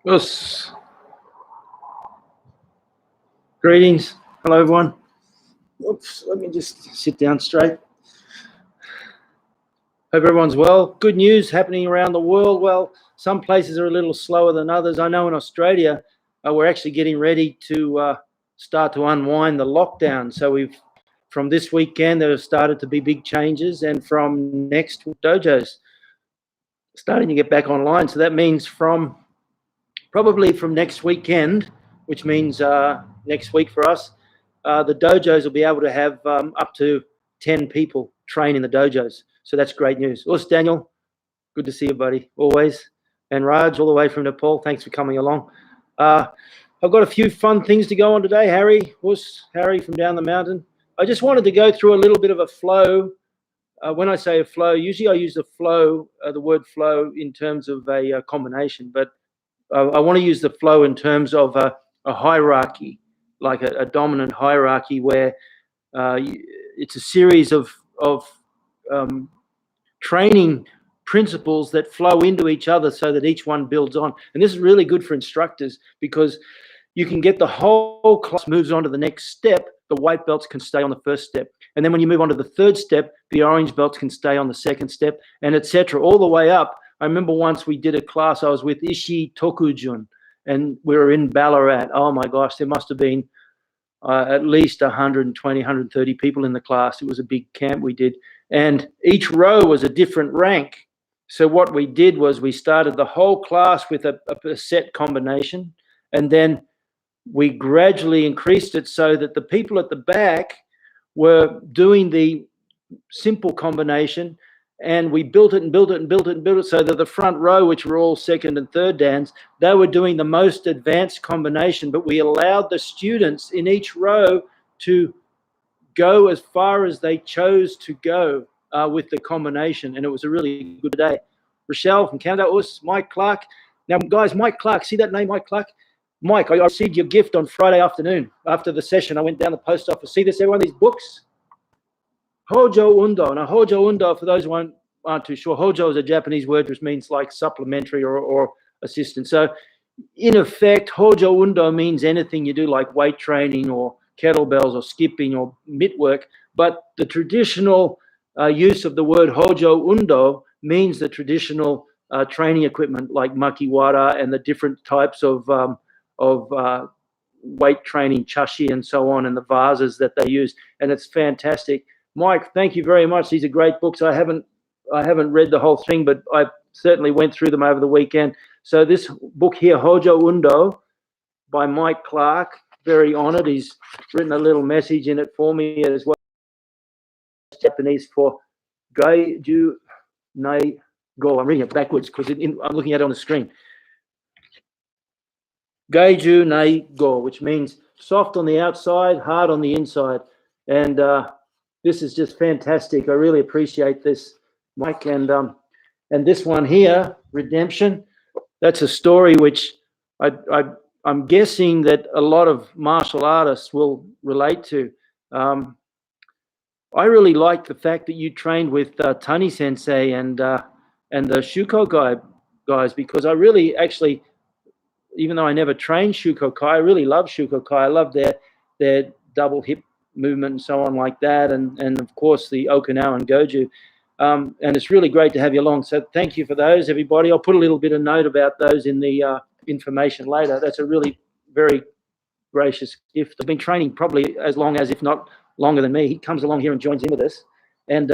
Yes. Greetings. Hello, everyone. Oops, let me just sit down straight. Hope everyone's well. Good news happening around the world. Well, some places are a little slower than others. I know in Australia, we're actually getting ready to start to unwind the lockdown. So from this weekend, there have started to be big changes, and from next dojos starting to get back online. So that means probably from next weekend, which means next week for us, the dojos will be able to have up to 10 people train in the dojos. So that's great news. Also, Daniel, good to see you, buddy, always. And Raj, all the way from Nepal, thanks for coming along. I've got a few fun things to go on today. Harry from down the mountain. I just wanted to go through a little bit of a flow. When I say a flow, usually I use the word flow in terms of a combination, but I want to use the flow in terms of a hierarchy, like a dominant hierarchy where it's a series of training principles that flow into each other so that each one builds on. And this is really good for instructors because you can get the whole class moves on to the next step. The white belts can stay on the first step. And then when you move on to the third step, the orange belts can stay on the second step, and etc. all the way up. I remember once we did a class, I was with Ishii Tokujun, and we were in Ballarat. Oh my gosh, there must have been at least 120, 130 people in the class. It was a big camp we did. And each row was a different rank. So what we did was we started the whole class with a set combination, and then we gradually increased it so that the people at the back were doing the simple combination, and we built it and built it and built it and built it so that the front row, which were all second and third dans, they were doing the most advanced combination, but we allowed the students in each row to go as far as they chose to go with the combination, and it was a really good day. Rochelle from Canada, Mike Clark. Now, guys, Mike Clark, see that name, Mike Clark? Mike, I received your gift on Friday afternoon after the session. I went down the post office. See this, everyone, these books? Hojo Undo. Now, Hojo Undo, for those who aren't too sure, Hojo is a Japanese word which means like supplementary or assistant. So, in effect, Hojo Undo means anything you do like weight training or kettlebells or skipping or mitt work. But the traditional use of the word Hojo Undo means the traditional training equipment like makiwara and the different types of weight training, chashi and so on, and the vases that they use. And it's fantastic. Mike, thank you very much. These are great books. I haven't read the whole thing, but I certainly went through them over the weekend. So this book here, Hojo Undo, by Mike Clark, very honored. He's written a little message in it for me as well. Japanese for Gaiju Nai Go. I'm reading it backwards because I'm looking at it on the screen. Gaiju Nai Go, which means soft on the outside, hard on the inside. And this is just fantastic. I really appreciate this, Mike. And this one here, Redemption, that's a story which I'm guessing that a lot of martial artists will relate to. I really like the fact that you trained with Tani Sensei and the Shukokai guys, because I really actually, even though I never trained Shukokai, I really love Shukokai. I love their double hip movement and so on like that, and of course the Okinawan Goju. And it's really great to have you along. So thank you for those, everybody. I'll put a little bit of note about those in the information later. That's a really very gracious gift. I've been training probably as long as, if not longer than me. He comes along here and joins in with us. And,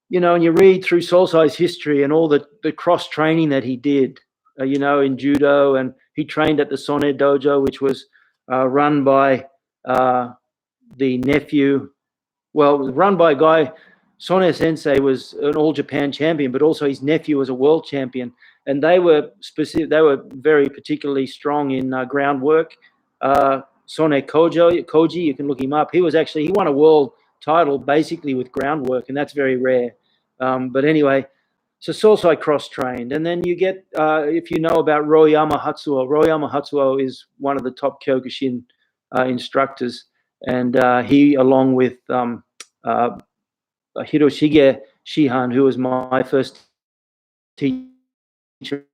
you know, and you read through Solsai's history and all the cross training that he did, you know, in judo, and he trained at the Sone Dojo, which was run by the nephew. Well, it was run by a guy. Sone Sensei was an All Japan champion, but also his nephew was a world champion, and they were very particularly strong in groundwork. Sone Koji, you can look him up. He won a world title basically with groundwork, and that's very rare. But anyway, so Solsai cross trained, and then you get if you know about Royama Hatsuo is one of the top Kyokushin instructors, and he, along with Hiroshige Shihan, who was my first teacher,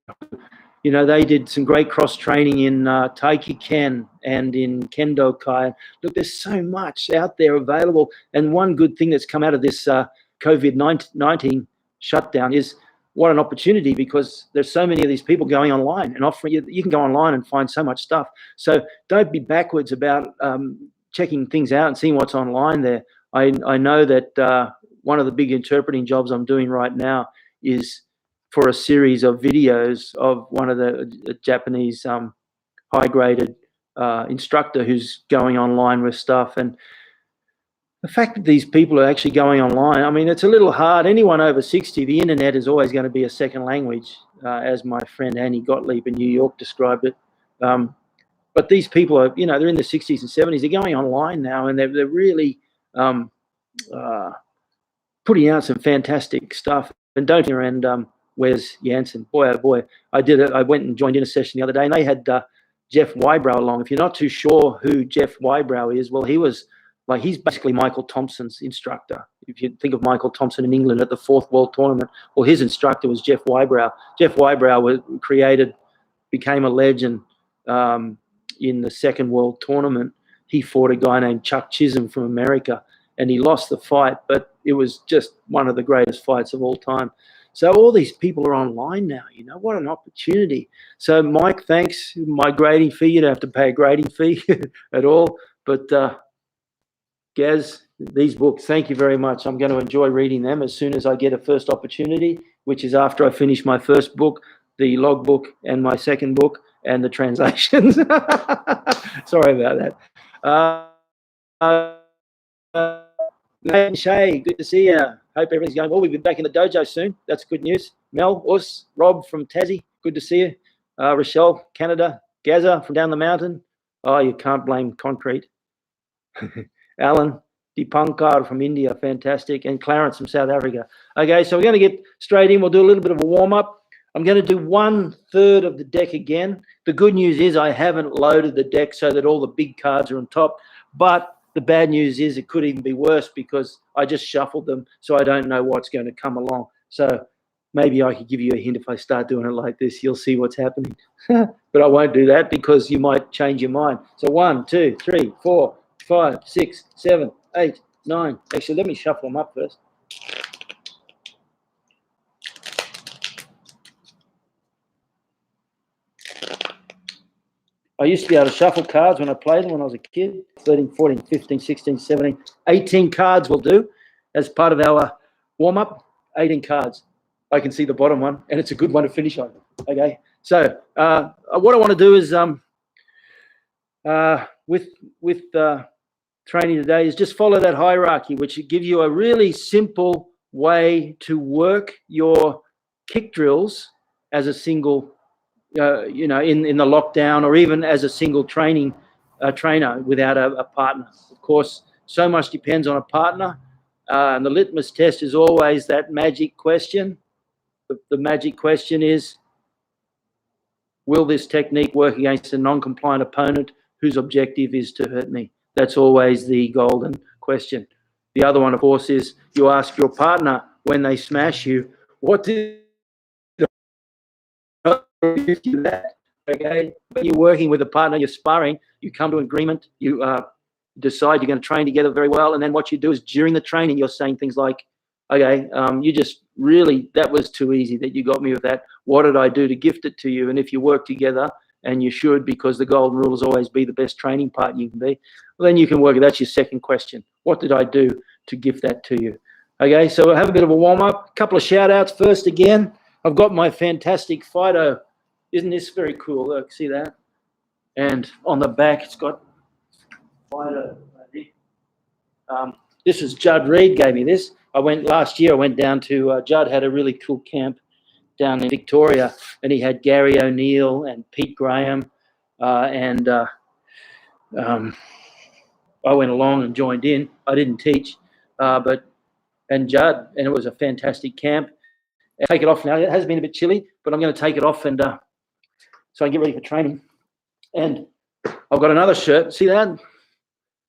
You know, they did some great cross training in Taiki Ken and in Kendo Kai. Look, there's so much out there available. And one good thing that's come out of this COVID-19 shutdown is what an opportunity, because there's so many of these people going online and offering you can go online and find so much stuff. So don't be backwards about checking things out and seeing what's online there. I know that one of the big interpreting jobs I'm doing right now is for a series of videos of one of the Japanese high-graded instructor who's going online with stuff. And the fact that these people are actually going online, I mean, it's a little hard. Anyone over 60, the internet is always going to be a second language, as my friend Annie Gottlieb in New York described it. But these people are, you know, they're in their 60s and 70s. They're going online now, and they're really putting out some fantastic stuff. And don't and Wes Jansen, boy, oh boy, I did it. I went and joined in a session the other day, and they had Jeff Wybrow along. If you're not too sure who Jeff Wybrow is, well, he's basically Michael Thompson's instructor. If you think of Michael Thompson in England at the 4th World Tournament, well, his instructor was Jeff Wybrow. Jeff Wybrow became a legend in the 2nd World Tournament. He fought a guy named Chuck Chisholm from America, and he lost the fight, but it was just one of the greatest fights of all time. So all these people are online now, you know, what an opportunity. So Mike, thanks. My grading fee, you don't have to pay a grading fee at all. But Gaz, these books, thank you very much. I'm going to enjoy reading them as soon as I get a first opportunity, which is after I finish my first book, the logbook, and my second book, and the translations. Sorry about that. Nate Shay, good to see you. Hope everything's going well. We'll be back in the dojo soon. That's good news. Mel, Us, Rob from Tassie, good to see you. Rochelle, Canada. Gaza from down the mountain. Oh, you can't blame concrete. Alan Dipankar from India, fantastic. And Clarence from South Africa. Okay, so we're going to get straight in. We'll do a little bit of a warm-up. I'm going to do 1/3 of the deck again. The good news is I haven't loaded the deck so that all the big cards are on top, but the bad news is it could even be worse because I just shuffled them, so I don't know what's going to come along. So maybe I could give you a hint if I start doing it like this. You'll see what's happening. But I won't do that because you might change your mind. So 1, 2, 3, 4, 5, 6, 7, 8, 9. Actually, let me shuffle them up first. I used to be able to shuffle cards when I played them when I was a kid. 13, 14, 15, 16, 17, 18 cards will do as part of our warm-up. 18 cards. I can see the bottom one, and it's a good one to finish on. Okay, so what I want to do is with training today is just follow that hierarchy, which will give you a really simple way to work your kick drills as a single you know, in the lockdown, or even as a single trainer without a partner. Of course, so much depends on a partner. And the litmus test is always that magic question. The magic question is, will this technique work against a non-compliant opponent whose objective is to hurt me? That's always the golden question. The other one, of course, is you ask your partner when they smash you, what did you that? Okay, when you're working with a partner, you're sparring, you come to an agreement, you decide you're going to train together very well, and then what you do is during the training you're saying things like, okay, you just really, that was too easy that you got me with that. What did I do to gift it to you? And if you work together, and you should, because the golden rule is always be the best training partner you can be, well, then you can work it. That's your second question. What did I do to gift that to you? Okay, so we'll have a bit of a warm-up. A couple of shout-outs first again. I've got my fantastic Fido. Isn't this very cool? Look, see that? And on the back, it's got Fido. This is Judd Reed gave me this. Last year, I went down to, Judd had a really cool camp down in Victoria, and he had Gary O'Neill and Pete Graham, and I went along and joined in. I didn't teach, and Judd, and it was a fantastic camp. I'll take it off now. It has been a bit chilly, but I'm going to take it off and so I can get ready for training. And I've got another shirt. See that?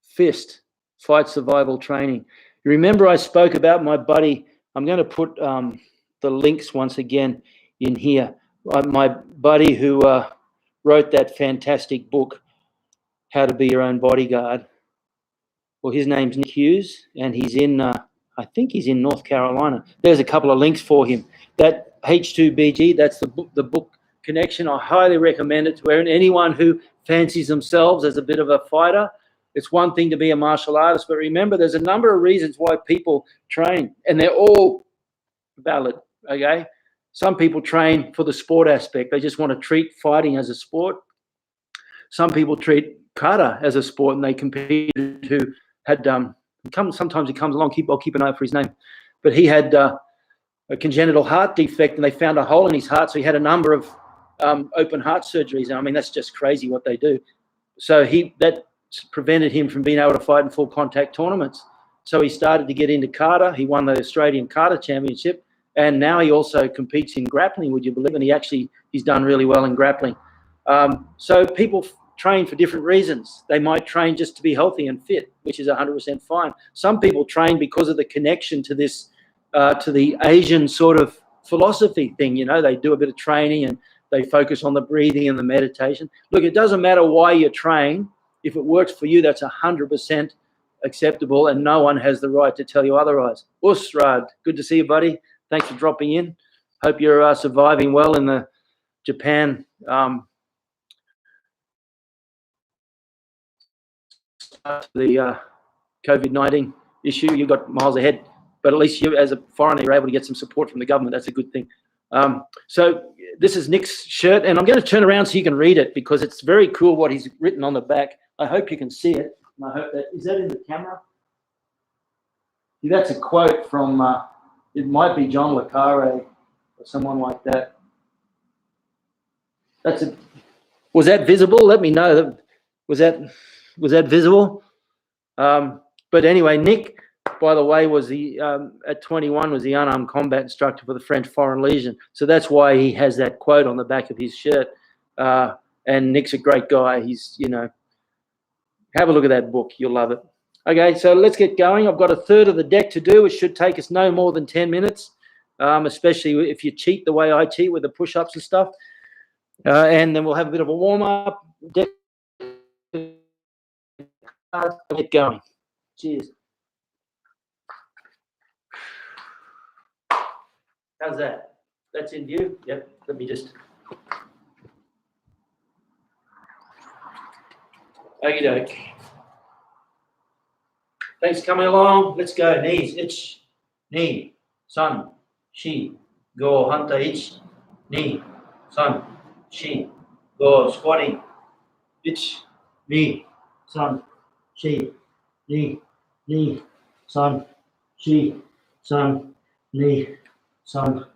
Fist, Fight Survival Training. You remember I spoke about my buddy. I'm going to put the links once again in here. my buddy who wrote that fantastic book, How to Be Your Own Bodyguard. Well, his name's Nick Hughes, and he's in, I think he's in North Carolina. There's a couple of links for him. That H2BG, that's the book connection. I highly recommend it to anyone who fancies themselves as a bit of a fighter. It's one thing to be a martial artist, but remember, there's a number of reasons why people train, and they're all valid, okay? Some people train for the sport aspect. They just want to treat fighting as a sport. Some people treat kata as a sport, and they competed who had sometimes he comes along. I'll keep an eye out for his name, but he had a congenital heart defect, and they found a hole in his heart, so he had a number of open heart surgeries. And I mean, that's just crazy what they do. So that prevented him from being able to fight in full contact tournaments. So he started to get into kata. He won the Australian Kata Championship, and now he also competes in grappling, would you believe? And he's done really well in grappling. So people train for different reasons. They might train just to be healthy and fit, which is 100% fine. Some people train because of the connection to this, to the Asian sort of philosophy thing. You know, they do a bit of training and they focus on the breathing and the meditation. Look, it doesn't matter why you train. If it works for you, that's 100% acceptable, and no one has the right to tell you otherwise. Usrad, good to see you, buddy. Thanks for dropping in. Hope you're surviving well in the Japan the COVID-19 issue. You've got miles ahead, but at least you, as a foreigner, you're able to get some support from the government. That's a good thing. So this is Nick's shirt, and I'm going to turn around so you can read it, because it's very cool what he's written on the back. I hope you can see it. And I hope is that in the camera? That's a quote from, it might be John le Carre or someone like that. Was that visible? Let me know. Was that visible? But anyway, Nick, by the way, was at 21 was the unarmed combat instructor for the French Foreign Legion. So that's why he has that quote on the back of his shirt. And Nick's a great guy. He's, have a look at that book. You'll love it. Okay, so let's get going. I've got a third of the deck to do. It should take us no more than 10 minutes, especially if you cheat the way I cheat with the push-ups and stuff. And then we'll have a bit of a warm-up. Get going. Cheers. How's that? That's in view? Yep. Let me just... Okie doke. Thanks for coming along. Let's go. Knees. Ich. Knee. Sun. Shi. Go. Hanta. Ich. Knee. Sun. Shi. Go. Squatting. Ich. Knee. Sun. Shi. Knee. Knee. Sun. Shi. Sun. Knee. Sun.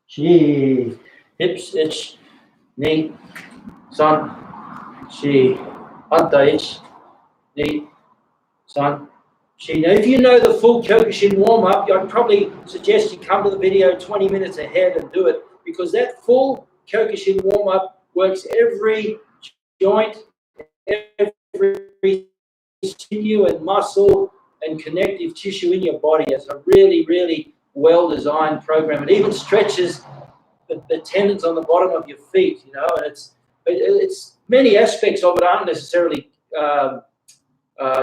Shi. Hips. Ich. Knee. Sun. Shi. Hanta. Ich. Knee. Sun. Now, if you know the full Kyokushin warm-up, I'd probably suggest you come to the video 20 minutes ahead and do it, because that full Kyokushin warm-up works every joint, every sinew and muscle and connective tissue in your body. It's a really, really well-designed program. It even stretches the tendons on the bottom of your feet, and it's many aspects of it aren't necessarily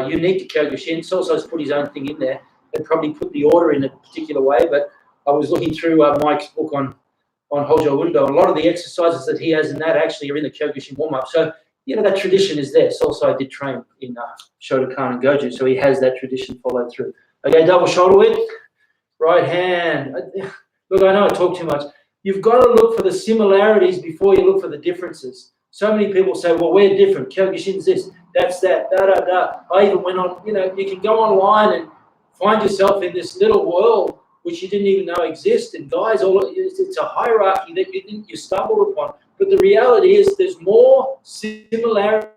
unique to Kyokushin. Sosa's put his own thing in there. They probably put the order in a particular way, but I was looking through Mike's book on Hojo Undo, and a lot of the exercises that he has in that actually are in the Kyokushin warm-up. So, that tradition is there. Sosai did train in Shotokan and Goju, so he has that tradition followed through. Okay, double shoulder width, right hand. Look, I know I talk too much. You've got to look for the similarities before you look for the differences. So many people say, well, we're different. Kyokushin's this, that's that, da-da-da. I even went on, you can go online and find yourself in this little world which you didn't even know exist. And guys, it's a hierarchy that you stumbled upon. But the reality is there's more similarities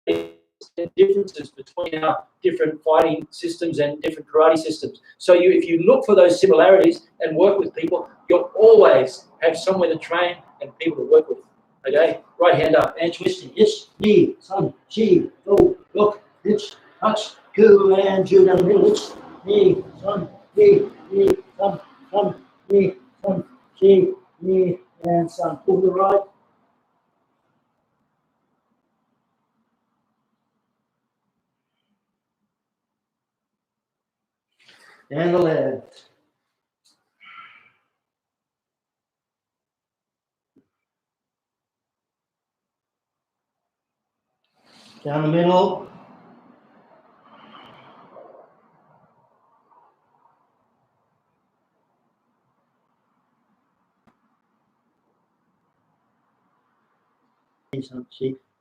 and differences between our different fighting systems and different karate systems. So if you look for those similarities and work with people, you'll always have somewhere to train and people to work with. Okay, right hand up and twisting. Ich, knee, sun, shi, go, look, ich, touch, go, and two down the middle. Ich, knee, sun, knee, sun, knee, sun, shi, knee, And son, pull to the right. And the left. Down the middle.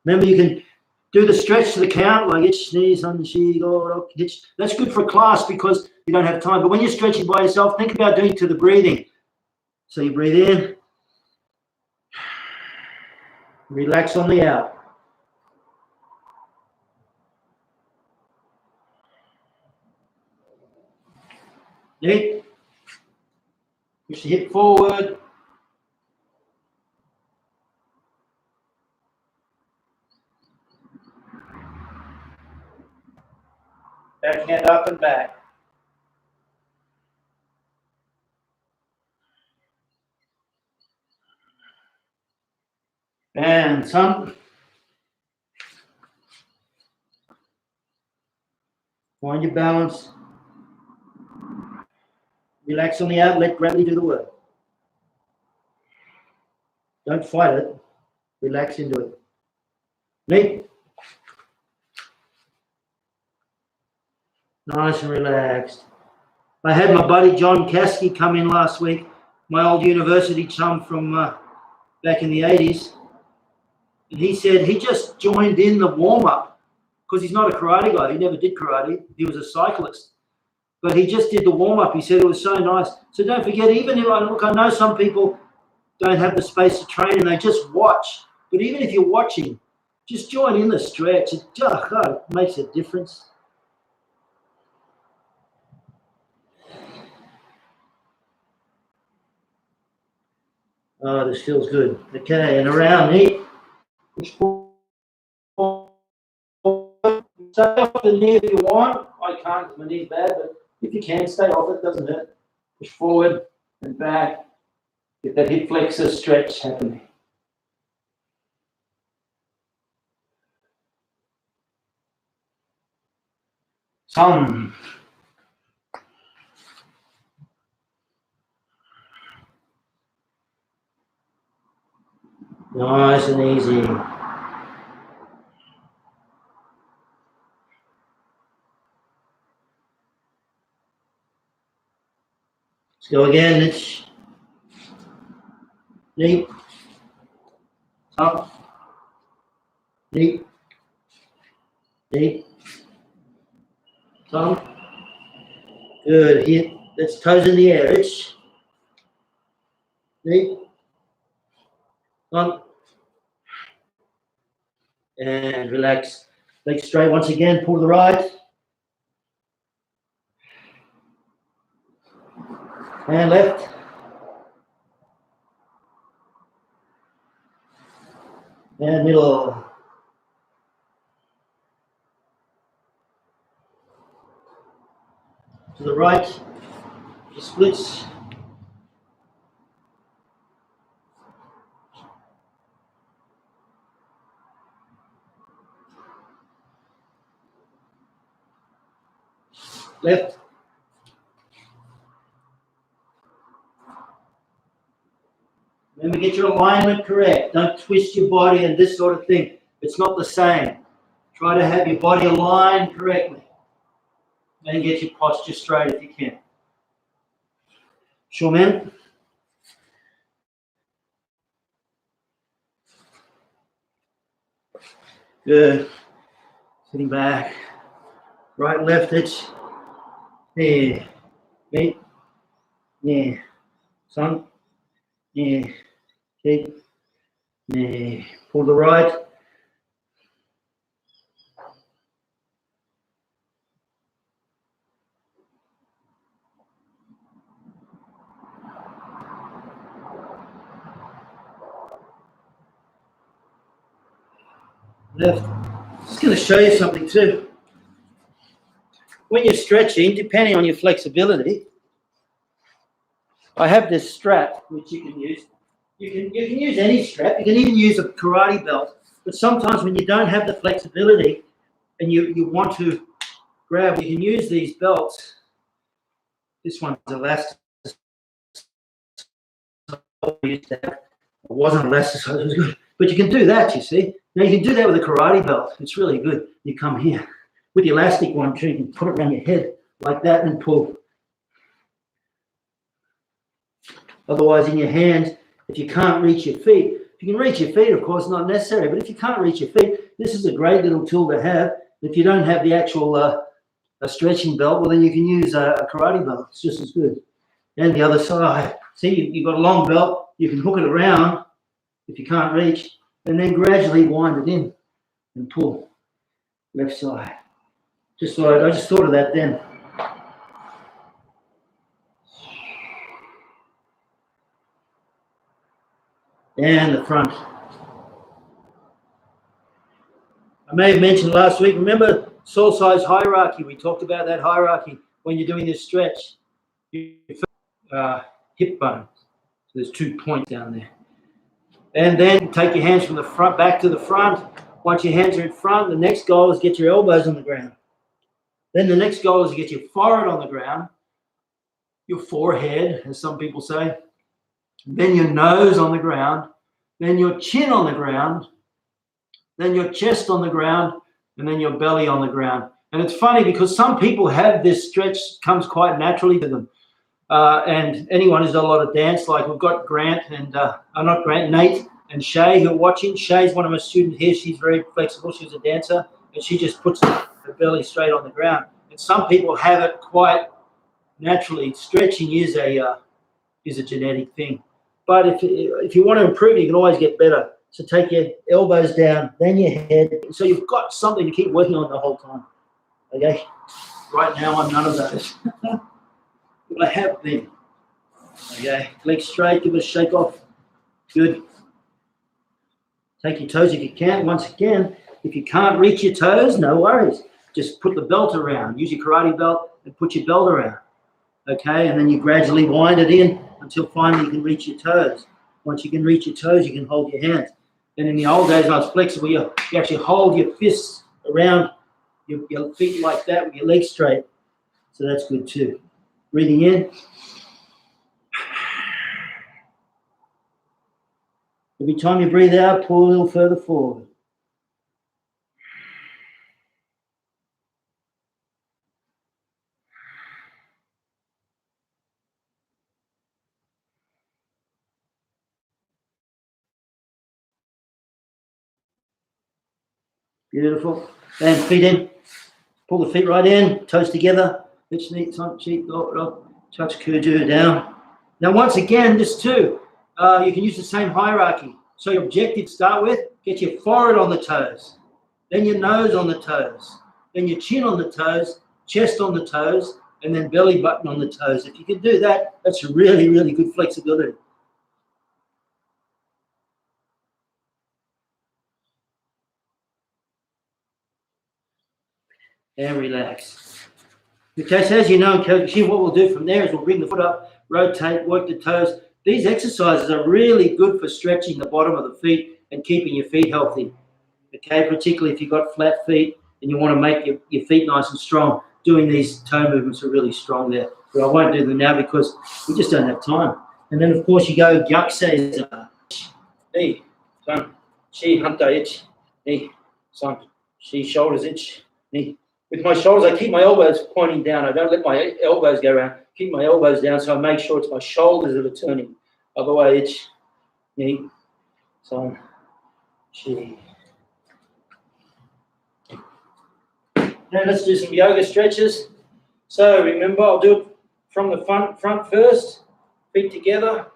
Remember, you can do the stretch to the count, like itch, sneeze, on the she, go, itch. That's good for class because you don't have time. But when you're stretching by yourself, think about doing it to the breathing. So you breathe in, relax on the out. Neat. Push the hip forward. Backhand up and back. And some. Find your balance. Relax on the out, let gravity do the work. Don't fight it. Relax into it. Neat. Nice and relaxed. I had my buddy John Caskey come in last week, my old university chum from back in the 80s. And he said he just joined in the warm-up because he's not a karate guy. He never did karate. He was a cyclist. But he just did the warm-up. He said it was so nice. So don't forget, even if I know some people don't have the space to train and they just watch. But even if you're watching, just join in the stretch. It makes a difference. Oh, this feels good. Okay, and around, neat. Stay off the knee if you want. I can't because my knee's bad, but if you can, stay off it, doesn't hurt. Push forward and back. Get that hip flexor stretch happening. Some. Nice and easy. Let's go again. It's neat. Up. Neat. Neat. Some. Good. Hit. That's toes in the air. It's neat. On. And relax. Legs straight once again. Pull to the right. And left. And middle. To the right. Splits. Left. Remember, get your alignment correct. Don't twist your body and this sort of thing. It's not the same. Try to have your body aligned correctly. And get your posture straight if you can. Sure, man? Good. Sitting back. Right and left itch. Yeah. Meet. Yeah. Son. Yeah. Keep. Yeah. Pull the right. Left. Just going to show you something too. When you're stretching, depending on your flexibility, I have this strap which you can use. You can use any strap. You can even use a karate belt. But sometimes when you don't have the flexibility and you want to grab, you can use these belts. This one's elastic. It wasn't elastic, so it was good. But you can do that, you see. Now you can do that with a karate belt. It's really good. You come here. With the elastic one too, you can put it around your head like that and pull. Otherwise, in your hands, if you can't reach your feet, if you can reach your feet, of course, not necessary, but if you can't reach your feet, this is a great little tool to have. If you don't have the actual a stretching belt, well, then you can use a karate belt. It's just as good. And the other side. See, you've got a long belt. You can hook it around if you can't reach, and then gradually wind it in and pull. Left side. I just thought of that then. And the front. I may have mentioned last week, remember soul size hierarchy? We talked about that hierarchy when you're doing this stretch. Hip bone. So there's 2 points down there. And then take your hands from the front back to the front. Once your hands are in front, the next goal is get your elbows on the ground. Then the next goal is to get your forehead on the ground, your forehead, as some people say. Then your nose on the ground. Then your chin on the ground. Then your chest on the ground, and then your belly on the ground. And it's funny because some people have this stretch, comes quite naturally to them. And anyone who's done a lot of dance, like we've got Grant and, not Grant, Nate and Shay who are watching. Shay's one of my students here. She's very flexible. She's a dancer, and she just puts her belly straight on the ground. And some people have it quite naturally. Stretching is a genetic thing. But if you want to improve, you can always get better. So take your elbows down, then your head. So you've got something to keep working on the whole time. Okay? Right now, I'm none of those. But I have been. Okay? Legs straight, give it a shake off. Good. Take your toes if you can. Once again, if you can't reach your toes, no worries. Just put the belt around. Use your karate belt and put your belt around. Okay? And then you gradually wind it in until finally you can reach your toes. Once you can reach your toes, you can hold your hands. And in the old days, when I was flexible, you actually hold your fists around your feet like that with your legs straight. So that's good too. Breathing in. Every time you breathe out, pull a little further forward. Beautiful. And feet in. Pull the feet right in, toes together. Each knee, cheek, touch Kuju down. Now, once again, this too, you can use the same hierarchy. So your objective to start with, get your forehead on the toes, then your nose on the toes, then your chin on the toes, chest on the toes, and then belly button on the toes. If you can do that, that's really, really good flexibility. And relax. Okay, so as you know in Kyokushin, what we'll do from there is we'll bring the foot up, rotate, work the toes. These exercises are really good for stretching the bottom of the feet and keeping your feet healthy. Okay, particularly if you've got flat feet and you want to make your feet nice and strong, doing these toe movements are really strong there. But I won't do them now because we just don't have time. And then, of course, you go gyakse. Hey, son, she hunter itch. Hey, son, she shoulders itch. Hey. With my shoulders, I keep my elbows pointing down. I don't let my elbows go around. Keep my elbows down so I make sure it's my shoulders that are turning. Otherwise, itch. Hey, son, she. Now let's do some yoga stretches. So remember, I'll do it from the front first, feet together.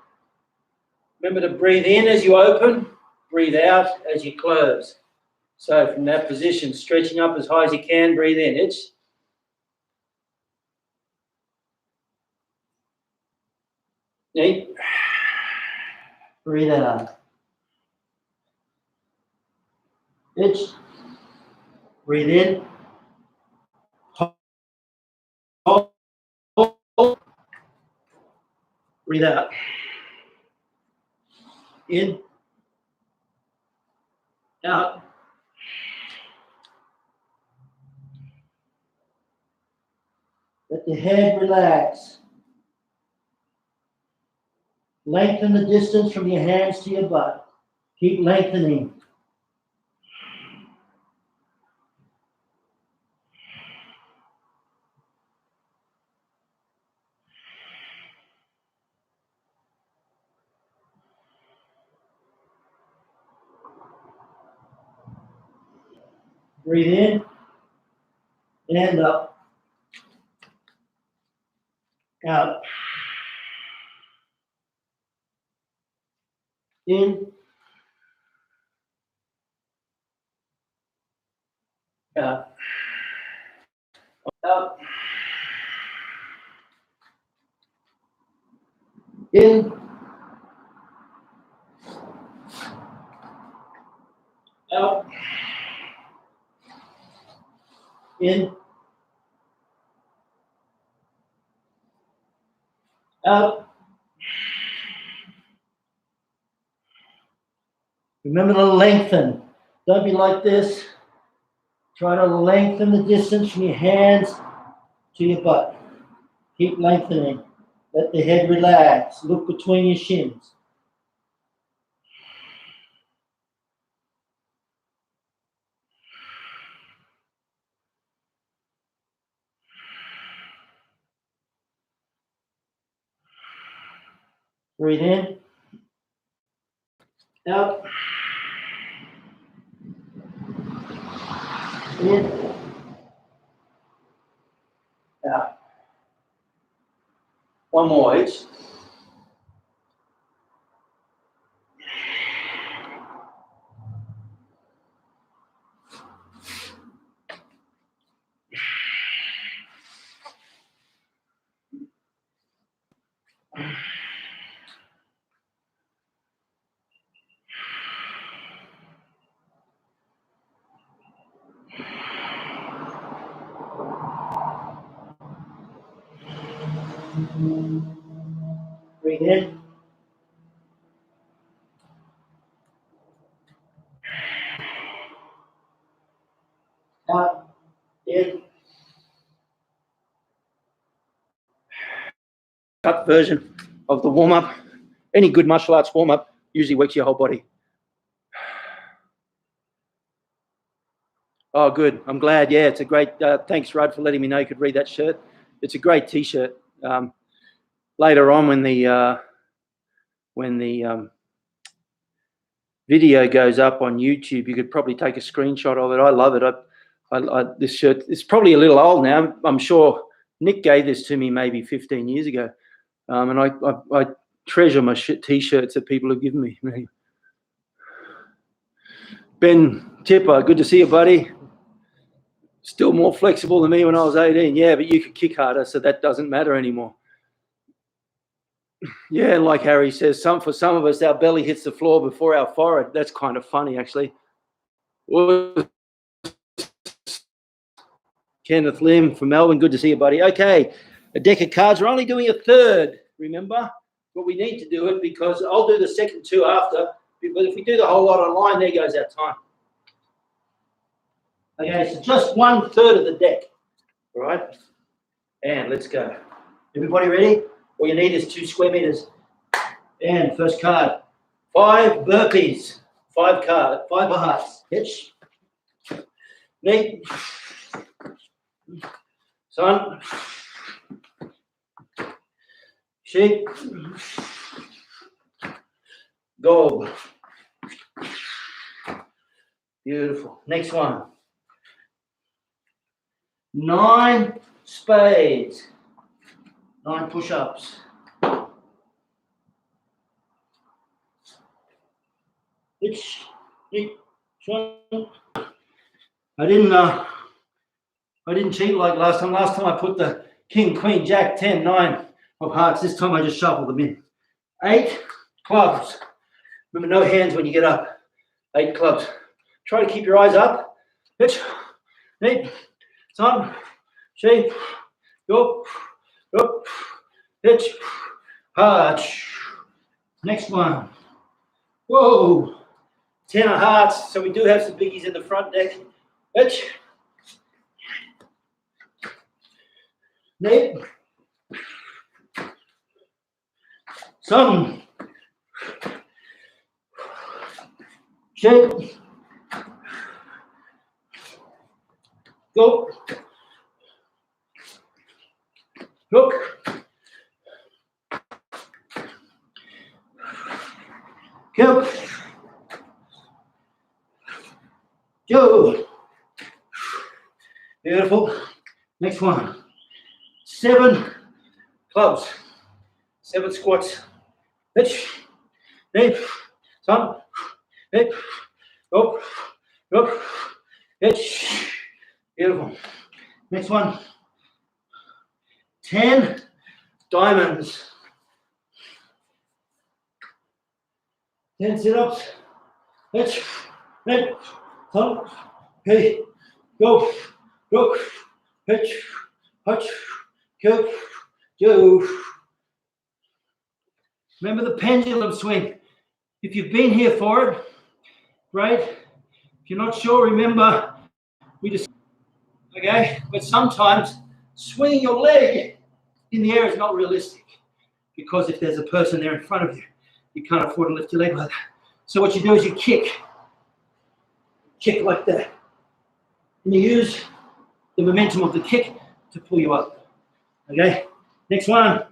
Remember to breathe in as you open, breathe out as you close. So from that position, stretching up as high as you can, breathe in. Itch. Neat. Breathe out. Itch. Breathe in. Hold. Breathe out. In, out. Let the head relax. Lengthen the distance from your hands to your butt. Keep lengthening. Breathe in and up. Out. In. Out. Out. In. Out. In. Out. Remember to lengthen. Don't be like this. Try to lengthen the distance from your hands to your butt. Keep lengthening. Let the head relax. Look between your shins. Breathe in. Out. In. Out. One more each. Breathe in. Out. In. Cut version of the warm-up. Any good martial arts warm-up usually works your whole body. Oh, good. I'm glad. Yeah, it's a great. Thanks, Rudd, for letting me know you could read that shirt. It's a great T-shirt. Later on, when the video goes up on YouTube, you could probably take a screenshot of it. I love it. This shirt, it's probably a little old now. I'm sure Nick gave this to me maybe 15 years ago, and I treasure my T-shirts that people have given me. Ben Tipper, good to see you, buddy. Still more flexible than me when I was 18. Yeah, but you could kick harder, so that doesn't matter anymore. Yeah, like Harry says, for some of us, our belly hits the floor before our forehead. That's kind of funny, actually. Kenneth Lim from Melbourne, good to see you, buddy. Okay, a deck of cards. We're only doing a third, remember? But we need to do it because I'll do the second two after. But if we do the whole lot online, there goes our time. Okay, so just 1/3 of the deck. All right, and let's go. Everybody ready? All you need is 2 square meters. And first card, 5 burpees. 5 hearts. Hitch. Nick. Son. Sheep. Gold. Beautiful. Next one. 9 spades. 9 push-ups. I didn't cheat like last time. Last time I put the king, queen, jack, 10, 9 of hearts. This time I just shuffled them in. 8 clubs. Remember, no hands when you get up. 8 clubs. Try to keep your eyes up. Hitch. Neat. Son. Shape. Go. Hitch. Hard. Next one. Whoa. 10 of hearts. So we do have some biggies in the front deck. Hitch. Nate. Some. Shake. Go. Hook. Kill. Go. Beautiful. Next one. 7 clubs. 7 squats. Hitch. Nate. Some. Hit. Go. Go. Hitch. Beautiful. Next one. 10 diamonds. 10 sit-ups. Hitch. Hit. Thump. Hey. Go. Go. Hitch. Hutch. Go. Go. Remember the pendulum swing. If you've been here for it, great. If you're not sure, remember, we just, okay? But sometimes swinging your leg in the air is not realistic because if there's a person there in front of you, you can't afford to lift your leg like that. So what you do is you kick like that. And you use the momentum of the kick to pull you up, okay? Next one,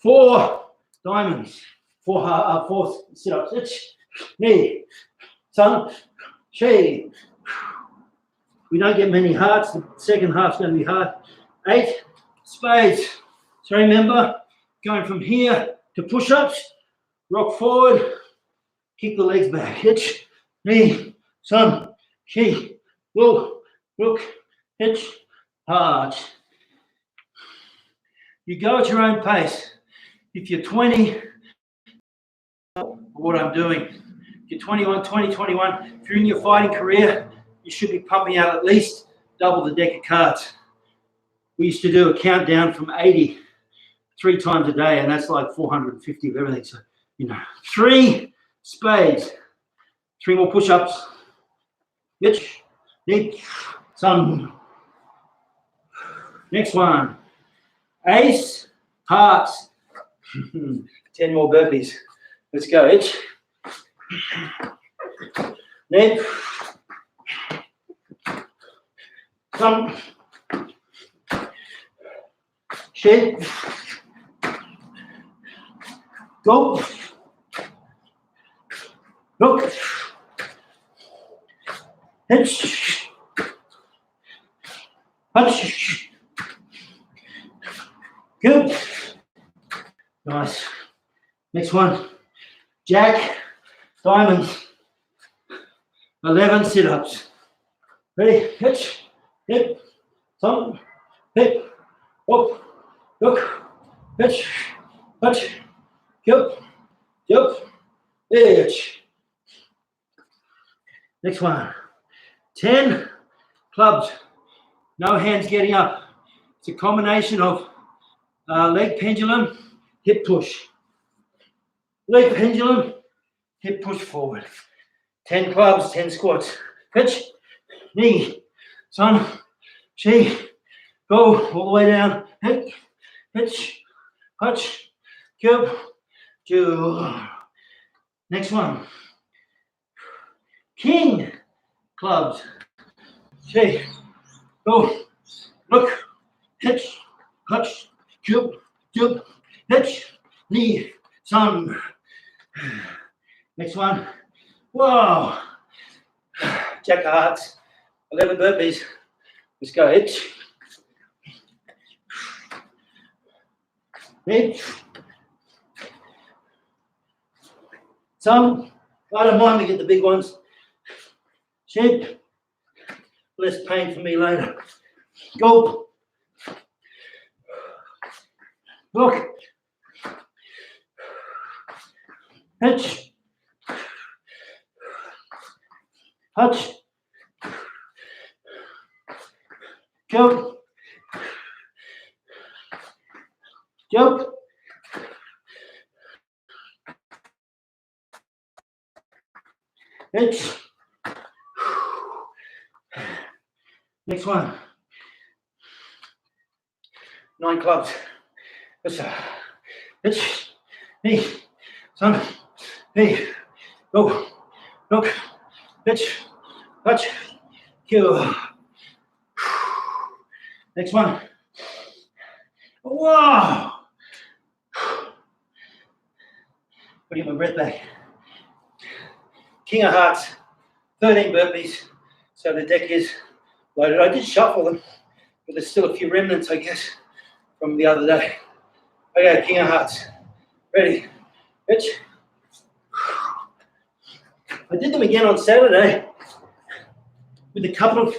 4 diamonds, 4 sit-ups. Hitch, knee, sun, shade. We don't get many hearts. The second half's going to be hard. 8 spades. So remember, going from here to push-ups, rock forward, kick the legs back. Hitch, knee, sun, she, look, hitch, hard. You go at your own pace. If you're 20, what I'm doing. If you're 21, 20, 21, if you're in your fighting career, you should be pumping out at least double the deck of cards. We used to do a countdown from 80 3 times a day, and that's like 450 of everything. So, 3 spades, 3 more push-ups. Hitch, knee, sun. Next one. Ace, hearts. 10 more burpees. Let's go, Hitch. Knee. Sun. Shed. Go. Look. Hitch. Punch. Good. Nice. Next one. Jack. Diamonds. 11 sit-ups. Ready? Hitch. Hip. Thump. Hip. Up. Look. Hitch. Punch. Jump. Jump. Hitch. Next one. 10 clubs. No hands getting up. It's a combination of leg pendulum, hip push. Leg pendulum, hip push forward. 10 clubs, 10 squats. Hitch, knee, sun, she, go all the way down. Hit, hitch, hutch, jump, do. Next one. King clubs. She, go, look, hitch, hutch, jump, jump, hitch, knee, sun. Next one. Whoa. Jack of hearts. 11 burpees. Let's go, hitch. Hitch. Some. I don't mind, we get the big ones. Shape. Less pain for me later. Go. Look. Hitch. Hutch. Jump. Jump. Hitch. Next one. 9 clubs. Hitch. Hey, son. Hey, go. Look. Hitch. Touch. Kill. Next one. Whoa. I'll get my breath back. King of Hearts, 13 burpees. So the deck is loaded. I did shuffle them, but there's still a few remnants, I guess, from the other day. Okay, King of Hearts. Ready? Hitch. I did them again on Saturday with a couple of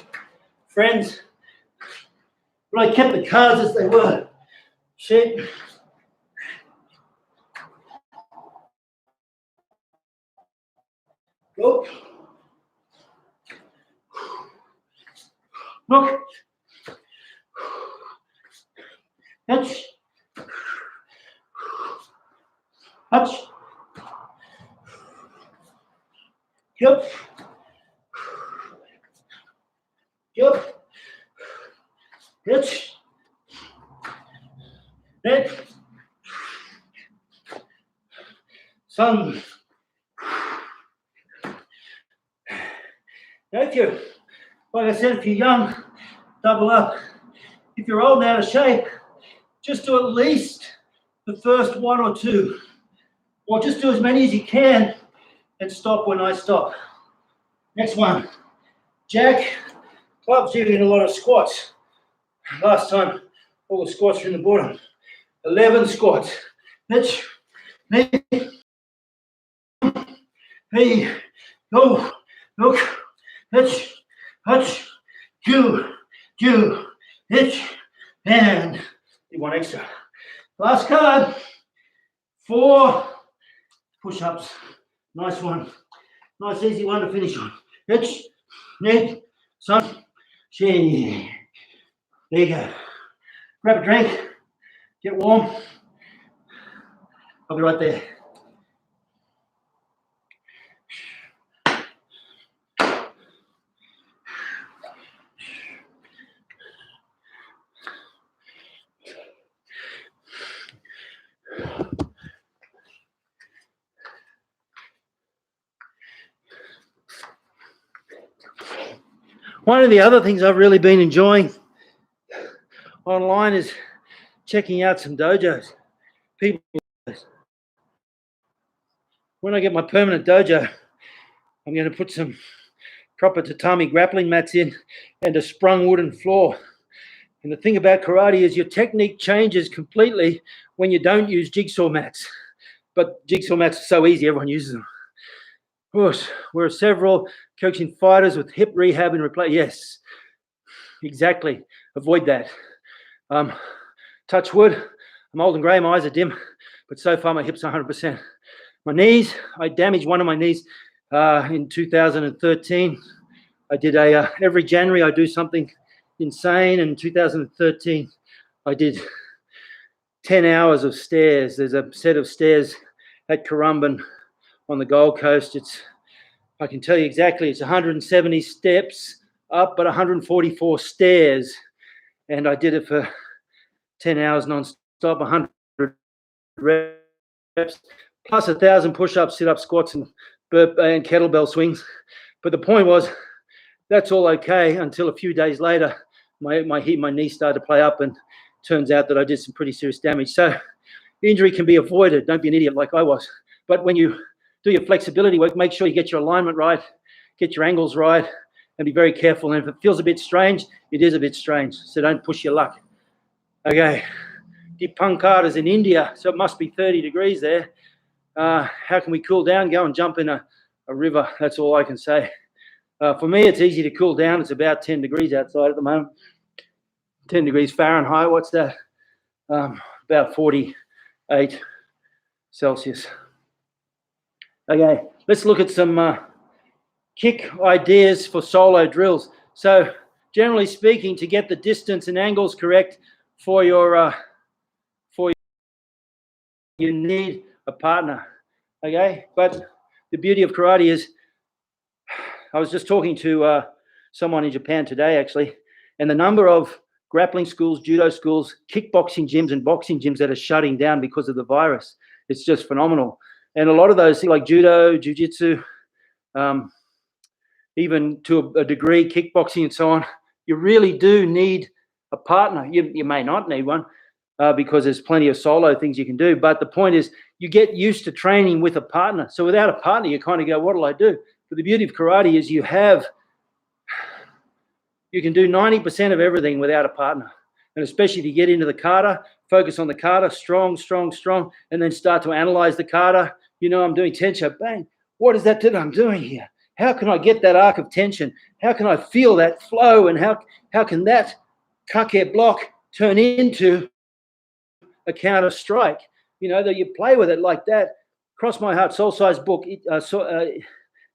friends, but I kept the cards as they were. Shit. Go. Look. Hitch. Touch. Yep. Yep. Hitch. Head. Sun. Now if you're, like I said, if you're young, double up. If you're old and out of shape, just do at least the first 1 or 2. Or just do as many as you can and stop when I stop. Next one. Jack. Clubs, you're doing a lot of squats. Last time, all the squats were in the bottom. 11 squats. Hitch. Hey. Hey. Go. Look. Hitch. Touch. Two. Hitch. And do 1 extra. Last card. 4 push-ups. Nice one. Nice easy one to finish on. Hitch. Neck. Sun. She. There you go. Grab a drink. Get warm. I'll be right there. One of the other things I've really been enjoying online is checking out some dojos. People, when I get my permanent dojo, I'm going to put some proper tatami grappling mats in and a sprung wooden floor. And the thing about karate is your technique changes completely when you don't use jigsaw mats. But jigsaw mats are so easy, everyone uses them. Of course, we're several Kyokushin fighters with hip rehab and replay. Yes, exactly. Avoid that. Touch wood. I'm old and grey, my eyes are dim, but so far my hips are 100%. My knees, I damaged one of my knees in 2013. I did every January I do something insane. In 2013, I did 10 hours of stairs. There's a set of stairs at Currumbin on the Gold Coast. I can tell you exactly, it's 170 steps up, but 144 stairs. And I did it for 10 hours non-stop, 100 reps, plus 1,000 push-ups, sit-ups, squats, and kettlebell swings. But the point was, that's all okay until a few days later, my knee started to play up, and turns out that I did some pretty serious damage. So injury can be avoided. Don't be an idiot like I was. But when you do your flexibility work, make sure you get your alignment right, get your angles right, and be very careful. And if it feels a bit strange, it is a bit strange. So don't push your luck. Okay. Dipankara's in India, so it must be 30 degrees there. How can we cool down? Go and jump in a river. That's all I can say. For me, it's easy to cool down. It's about 10 degrees outside at the moment. 10 degrees Fahrenheit. What's that? About 48 Celsius. Okay, let's look at some kick ideas for solo drills. So generally speaking, to get the distance and angles correct for your you need a partner. Okay, but the beauty of karate is I was just talking to someone in Japan today, actually, and the number of grappling schools, judo schools, kickboxing gyms, and boxing gyms that are shutting down because of the virus, it's just phenomenal. And a lot of those things like judo, jiu-jitsu, even to a degree, kickboxing and so on, you really do need a partner. You may not need one because there's plenty of solo things you can do. But the point is you get used to training with a partner. So without a partner, you kind of go, what'll I do? But the beauty of karate is you can do 90% of everything without a partner. And especially if you get into the kata, focus on the kata, strong, strong, strong, and then start to analyze the kata. You know, I'm doing tensho, bang. What is that I'm doing here? How can I get that arc of tension? How can I feel that flow? And how can that kake block turn into a counter strike? You know, that you play with it like that. Cross my heart, Soul Size book, Seiken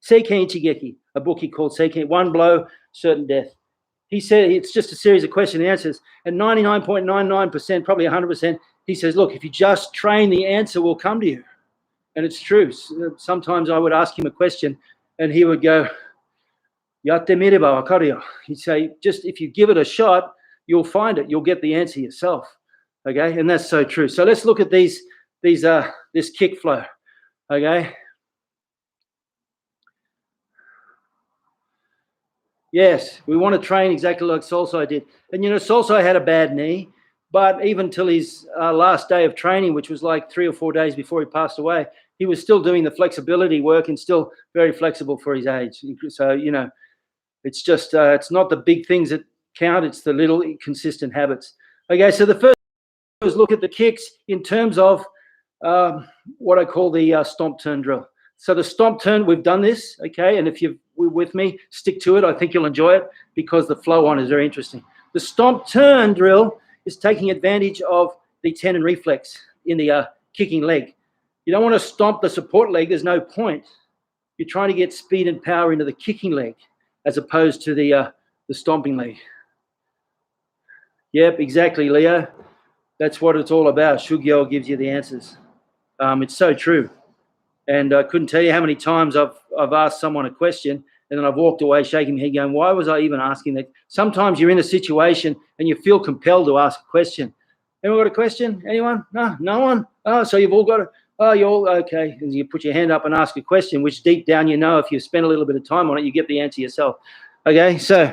Ichigeki, a book he called Seiken, One Blow, Certain Death. He said it's just a series of question and answers, and 99.99%, probably 100%, he says, look, if you just train, the answer will come to you. And it's true. Sometimes I would ask him a question and he would go, Yatte mireba wakaru yo. He'd say, just if you give it a shot, you'll find it. You'll get the answer yourself. Okay, and that's so true. So let's look at this kick flow. Okay. Yes, we want to train exactly like Solsai did. And, you know, Solsai had a bad knee, but even till his last day of training, which was like 3 or 4 days before he passed away, he was still doing the flexibility work and still very flexible for his age. So, you know, it's just, it's not the big things that count. It's the little consistent habits. Okay, so the first is look at the kicks in terms of what I call the stomp turn drill. So the stomp turn, we've done this, okay? And if you're with me, stick to it. I think you'll enjoy it because the flow on is very interesting. The stomp turn drill is taking advantage of the tendon reflex in the kicking leg. You don't want to stomp the support leg. There's no point. You're trying to get speed and power into the kicking leg as opposed to the stomping leg. Yep, exactly, Leo. That's what it's all about. Shugyo gives you the answers. It's so true. And I couldn't tell you how many times I've asked someone a question and then I've walked away shaking my head going, why was I even asking that? Sometimes you're in a situation and you feel compelled to ask a question. Anyone got a question? Anyone? No? No one? Oh, so you've all got it. Oh, you're all okay. And you put your hand up and ask a question, which deep down you know if you spend a little bit of time on it, you get the answer yourself. Okay, so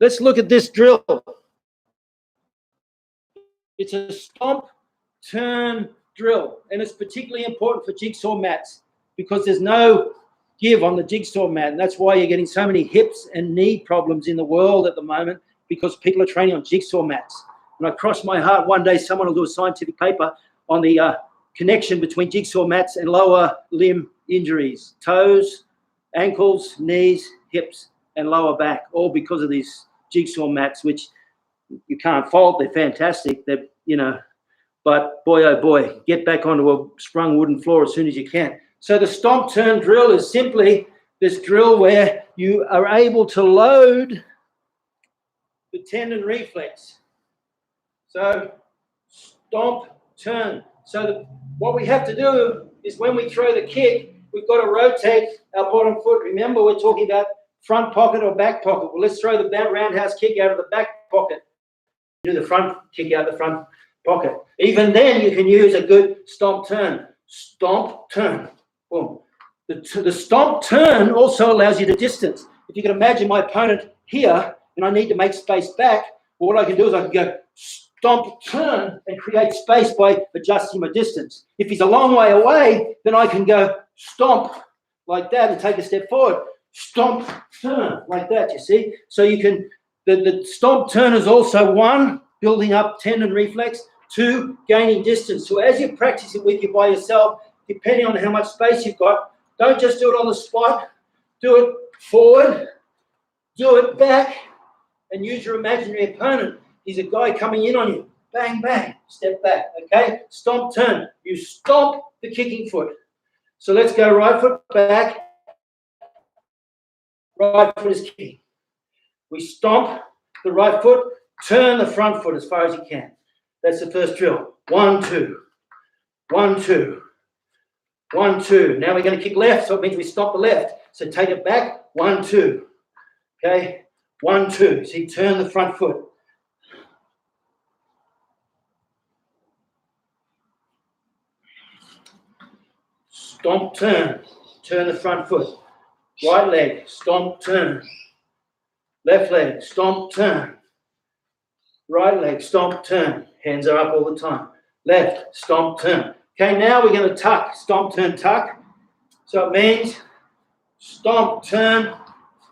let's look at this drill. It's a stomp, turn, drill, and it's particularly important for jigsaw mats because there's no give on the jigsaw mat, and that's why you're getting so many hips and knee problems in the world at the moment because people are training on jigsaw mats. And I cross my heart one day someone will do a scientific paper on the connection between jigsaw mats and lower limb injuries, toes, ankles, knees, hips, and lower back, all because of these jigsaw mats, which you can't fault. They're fantastic. They're, you know, but boy, oh boy, get back onto a sprung wooden floor as soon as you can. So the stomp turn drill is simply this drill where you are able to load the tendon reflex. So stomp, turn. So what we have to do is when we throw the kick, we've got to rotate our bottom foot. Remember, we're talking about front pocket or back pocket. Well, let's throw the roundhouse kick out of the back pocket. Do the front kick out the front pocket. Even then, you can use a good stomp turn. Stomp, turn. Boom. The stomp turn also allows you to distance. If you can imagine my opponent here, and I need to make space back, well, what I can do is I can go stomp, turn, and create space by adjusting my distance. If he's a long way away, then I can go stomp like that and take a step forward. Stomp, turn, like that, you see? So you can, the stomp turn is also one, building up tendon reflex, two, gaining distance. So as you practice it with you by yourself, depending on how much space you've got, don't just do it on the spot. Do it forward, do it back, and use your imaginary opponent. He's a guy coming in on you. Bang, bang, step back, okay? Stomp, turn. You stomp the kicking foot. So let's go right foot back. Right foot is kicking. We stomp the right foot, turn the front foot as far as you can. That's the first drill. 1, 2. 1, 2. 1, 2. Now we're going to kick left, so it means we stop the left. So take it back. 1, 2. Okay. 1, 2. So you turn the front foot. Stomp, turn. Turn the front foot. Right leg, stomp, turn. Left leg, stomp, turn. Right leg, stomp, turn. Hands are up all the time. Left, stomp, turn. Okay, now we're going to tuck. Stomp, turn, tuck. So it means stomp, turn,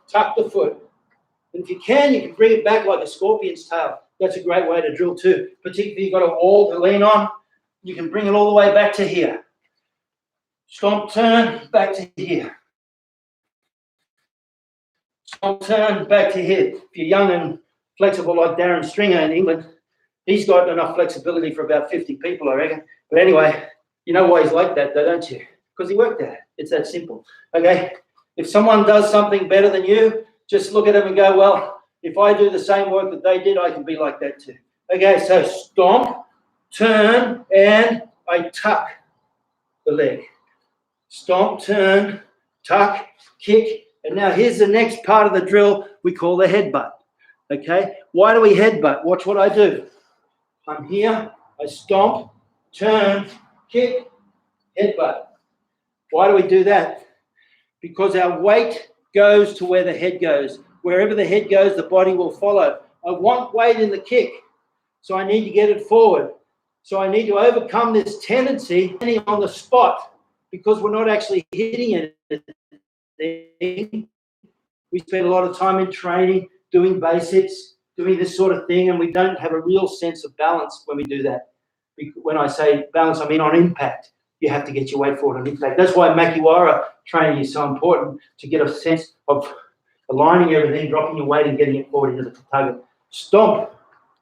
tuck the foot. And if you can bring it back like a scorpion's tail. That's a great way to drill too. Particularly if you've got a wall to lean on, you can bring it all the way back to here. Stomp, turn, back to here. Stomp, turn, back to here. If you're young and flexible like Darren Stringer in England, he's got enough flexibility for about 50 people, I reckon. But anyway, you know why he's like that though, don't you? Because he worked at it. It's that simple. Okay? If someone does something better than you, just look at them and go, well, if I do the same work that they did, I can be like that too. Okay, so stomp, turn, and I tuck the leg. Stomp, turn, tuck, kick. And now here's the next part of the drill we call the headbutt. Okay? Why do we headbutt? Watch what I do. I'm here, I stomp, turn, kick, headbutt. Why do we do that? Because our weight goes to where the head goes. Wherever the head goes, the body will follow. I want weight in the kick, so I need to get it forward. So I need to overcome this tendency on the spot because we're not actually hitting it. We spend a lot of time in training, doing basics, doing this sort of thing, and we don't have a real sense of balance when we do that. When I say balance, I mean on impact. You have to get your weight forward on impact. That's why Makiwara training is so important, to get a sense of aligning everything, dropping your weight and getting it forward into the target. Stomp,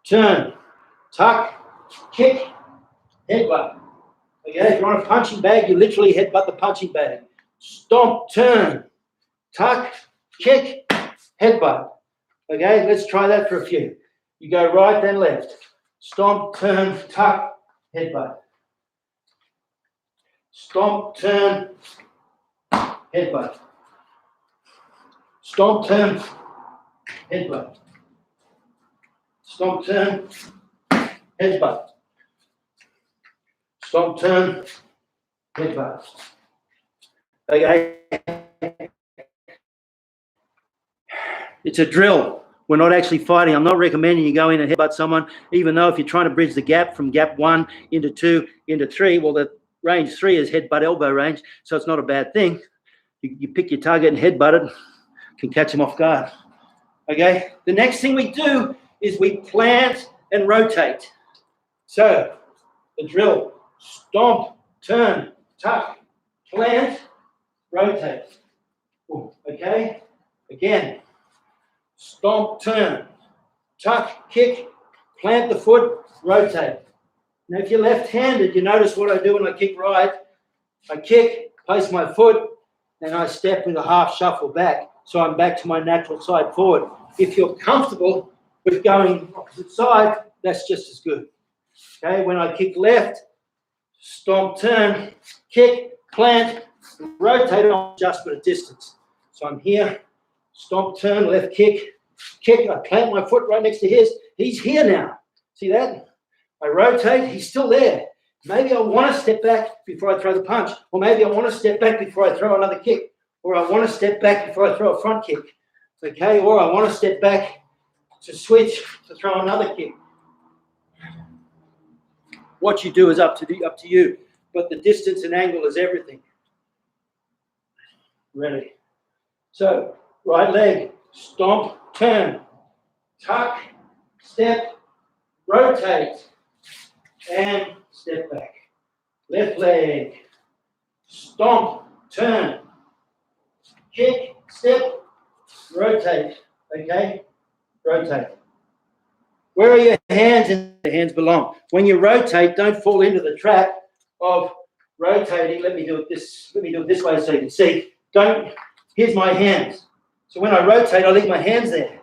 turn, tuck, kick, headbutt. Okay, if you're on a punching bag, you literally headbutt the punching bag. Stomp, turn, tuck, kick, headbutt. Okay, let's try that for a few. You go right, then left. Stomp, turn, tuck, headbutt. Stomp, turn, headbutt. Stomp, turn, headbutt. Stomp, turn, headbutt. Stomp, turn, headbutt. Okay. It's a drill. We're not actually fighting. I'm not recommending you go in and headbutt someone, even though if you're trying to bridge the gap from gap 1 into 2 into 3, well, the range 3 is headbutt elbow range, so it's not a bad thing. You pick your target and headbutt it, can catch them off guard. Okay? The next thing we do is we plant and rotate. So, the drill, stomp, turn, tuck, plant, rotate. Okay? Again, stomp, turn, tuck, kick, plant the foot, rotate. Now, if you're left-handed, you notice what I do when I kick right. I kick, place my foot, and I step with a half shuffle back. So I'm back to my natural side forward. If you're comfortable with going opposite side, that's just as good. Okay, when I kick left, stomp, turn, kick, plant, rotate on adjustment of distance. So I'm here, stomp, turn, left kick, I plant my foot right next to his. He's here now. See that? I rotate, he's still there. Maybe I want to step back before I throw the punch, or maybe I want to step back before I throw another kick, or I want to step back before I throw a front kick, okay? Or I want to step back to switch to throw another kick. What you do is up to you, but the distance and angle is everything. Ready? So, right leg, stomp, turn, tuck, step, rotate, and step back. Left leg, stomp, turn, kick, step, rotate, okay? Rotate. Where are your hands? And the hands belong. When you rotate, don't fall into the trap of rotating. Let me do it this way so you can see. Here's my hands. So when I rotate, I leave my hands there,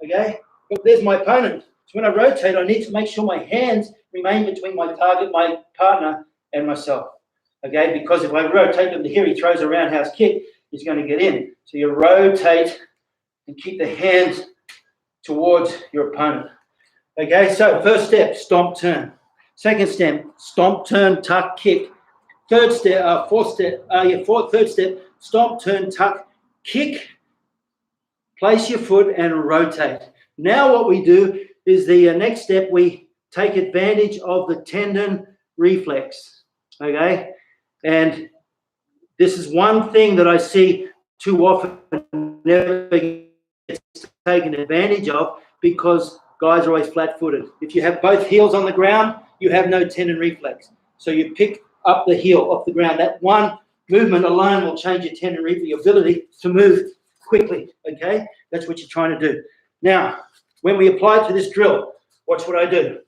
okay? But there's my opponent. So when I rotate, I need to make sure my hands remain between my target, my partner, and myself. Okay, because if I rotate him to here, he throws a roundhouse kick, he's going to get in. So you rotate and keep the hands towards your opponent. Okay, so first step, stomp, turn. Second step, stomp, turn, tuck, kick. Third step, third step, stomp, turn, tuck, kick, place your foot and rotate. Now what we do is the next step, we take advantage of the tendon reflex, okay? And this is one thing that I see too often never gets taken advantage of because guys are always flat-footed. If you have both heels on the ground, you have no tendon reflex. So you pick up the heel off the ground. That one movement alone will change your tendon reflex, your ability to move quickly, okay? That's what you're trying to do. Now, when we apply it to this drill, watch what I do.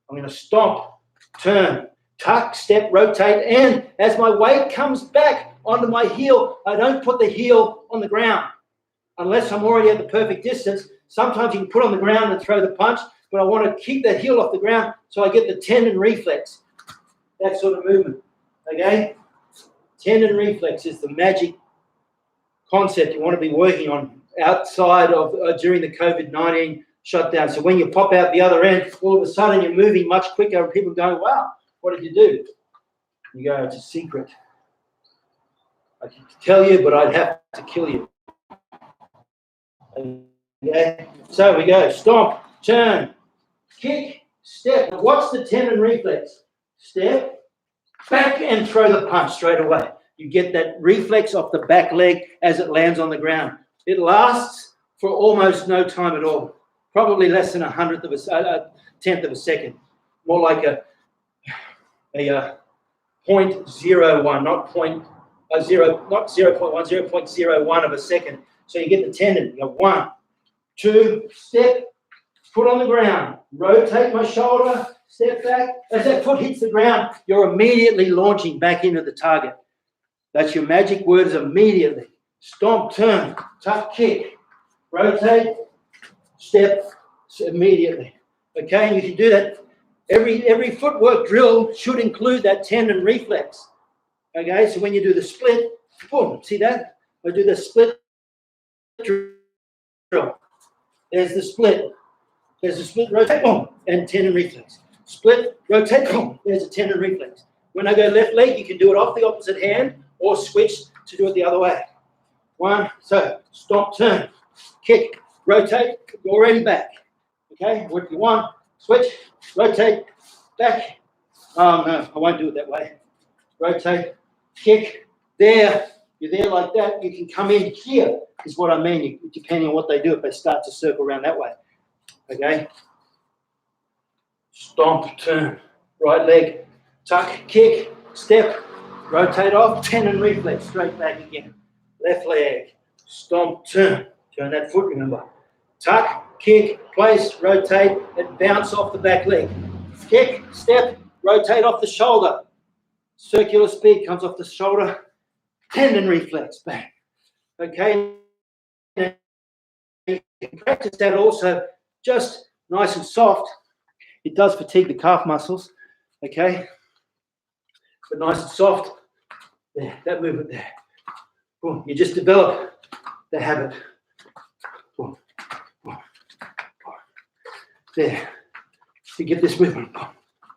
I'm going to stomp, turn, tuck, step, rotate, and as my weight comes back onto my heel, I don't put the heel on the ground unless I'm already at the perfect distance. Sometimes you can put on the ground and throw the punch, but I want to keep that heel off the ground so I get the tendon reflex, that sort of movement, okay? Tendon reflex is the magic concept you want to be working on outside of during the COVID-19 shutdown. So when you pop out the other end, all of a sudden you're moving much quicker and people go, wow, what did you do? You go, it's a secret. I could tell you, but I'd have to kill you. Okay, so we go, stomp, turn, kick, step. What's the tendon reflex? Step, back and throw the punch straight away. You get that reflex off the back leg as it lands on the ground. It lasts for almost no time at all. Probably less than a tenth of a second. More like a 0.01, not 0.01 of a second. So you get the tendon. You go 1, 2, step, foot on the ground, rotate my shoulder, step back. As that foot hits the ground, you're immediately launching back into the target. That's your magic word, is immediately. Stomp, turn, tuck, kick, rotate, step, immediately. Okay, and you can do that. Every footwork drill should include that tendon reflex. Okay, so when you do the split, boom, see that? I do the split drill. There's the split. There's a split, rotate, boom, and tendon reflex. Split, rotate, boom, there's a tendon reflex. When I go left leg, you can do it off the opposite hand or switch to do it the other way. 1, so stomp, turn, kick, rotate, you're already back. Okay, what do you want? Switch, rotate, back. Oh no, I won't do it that way. Rotate, kick, there. You're there like that. You can come in here, is what I mean, depending on what they do, if they start to circle around that way. Okay. Stomp, turn, right leg, tuck, kick, step, rotate off, tendon reflex, straight back again. Left leg, stomp, turn that foot, remember. Tuck, kick, place, rotate, and bounce off the back leg. Kick, step, rotate off the shoulder. Circular speed comes off the shoulder, tendon reflex, bang. Okay. You can practice that also just nice and soft. It does fatigue the calf muscles, okay? But nice and soft. There, that movement there. Boom. You just develop the habit. Boom. Boom. Boom. There. You get this movement. Boom.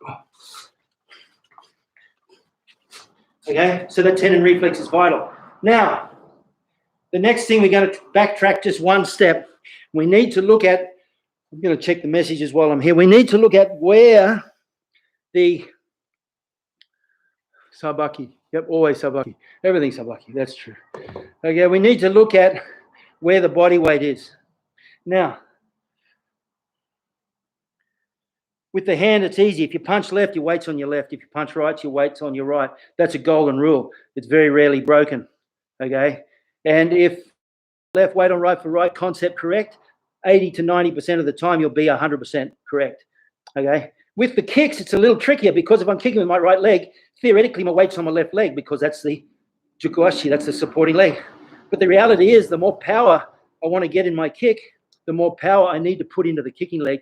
Boom. Okay, so that tendon reflex is vital. Now, the next thing, we're going to backtrack just one step. We need to look at, I'm going to check the messages while I'm here. We need to look at where the sabaki, yep, always sabaki, everything's sabaki, that's true. Okay, we need to look at where the body weight is. Now, with the hand, it's easy. If you punch left, your weight's on your left. If you punch right, your weight's on your right. That's a golden rule. It's very rarely broken, okay? And if left weight on right for right concept correct, 80 to 90% of the time, you'll be 100% correct, okay? With the kicks, it's a little trickier because if I'm kicking with my right leg, theoretically, my weight's on my left leg because that's the jukuashi, that's the supporting leg. But the reality is the more power I want to get in my kick, the more power I need to put into the kicking leg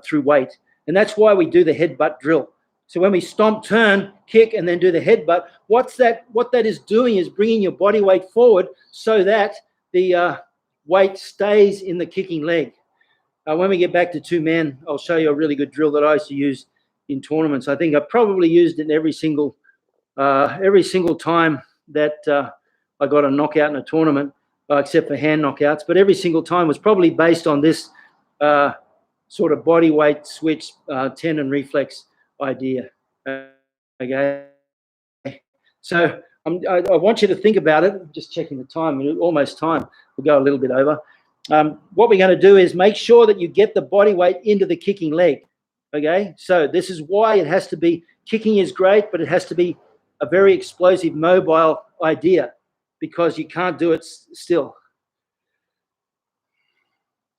through weight. And that's why we do the headbutt drill, So when we stomp, turn, kick, and then do the headbutt, what that is doing is bringing your body weight forward so that the weight stays in the kicking leg. When we get back to two men, I'll show you a really good drill that I used to use in tournaments. I think I probably used it every single time that I got a knockout in a tournament, except for hand knockouts. But every single time was probably based on this sort of body weight switch, tendon reflex idea. Okay. So I want you to think about it. I'm just checking the time. Almost time. We'll go a little bit over. What we're going to do is make sure that you get the body weight into the kicking leg. Okay. So this is why it has to be, kicking is great, but it has to be a very explosive, mobile idea, because you can't do it still.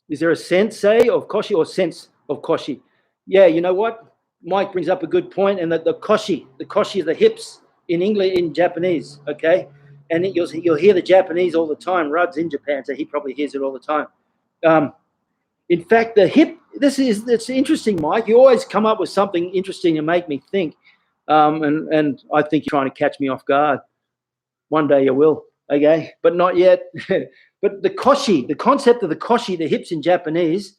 Is there a sensei of koshi or sense of koshi? Yeah, you know what? Mike brings up a good point, and that the koshi is the hips in English, in Japanese, okay? And you'll hear the Japanese all the time. Rudd's in Japan, so he probably hears it all the time. In fact, the hip, it's interesting, Mike. You always come up with something interesting to make me think. And I think you're trying to catch me off guard. One day you will, okay? But not yet. But the koshi, the concept of the koshi, the hips in Japanese,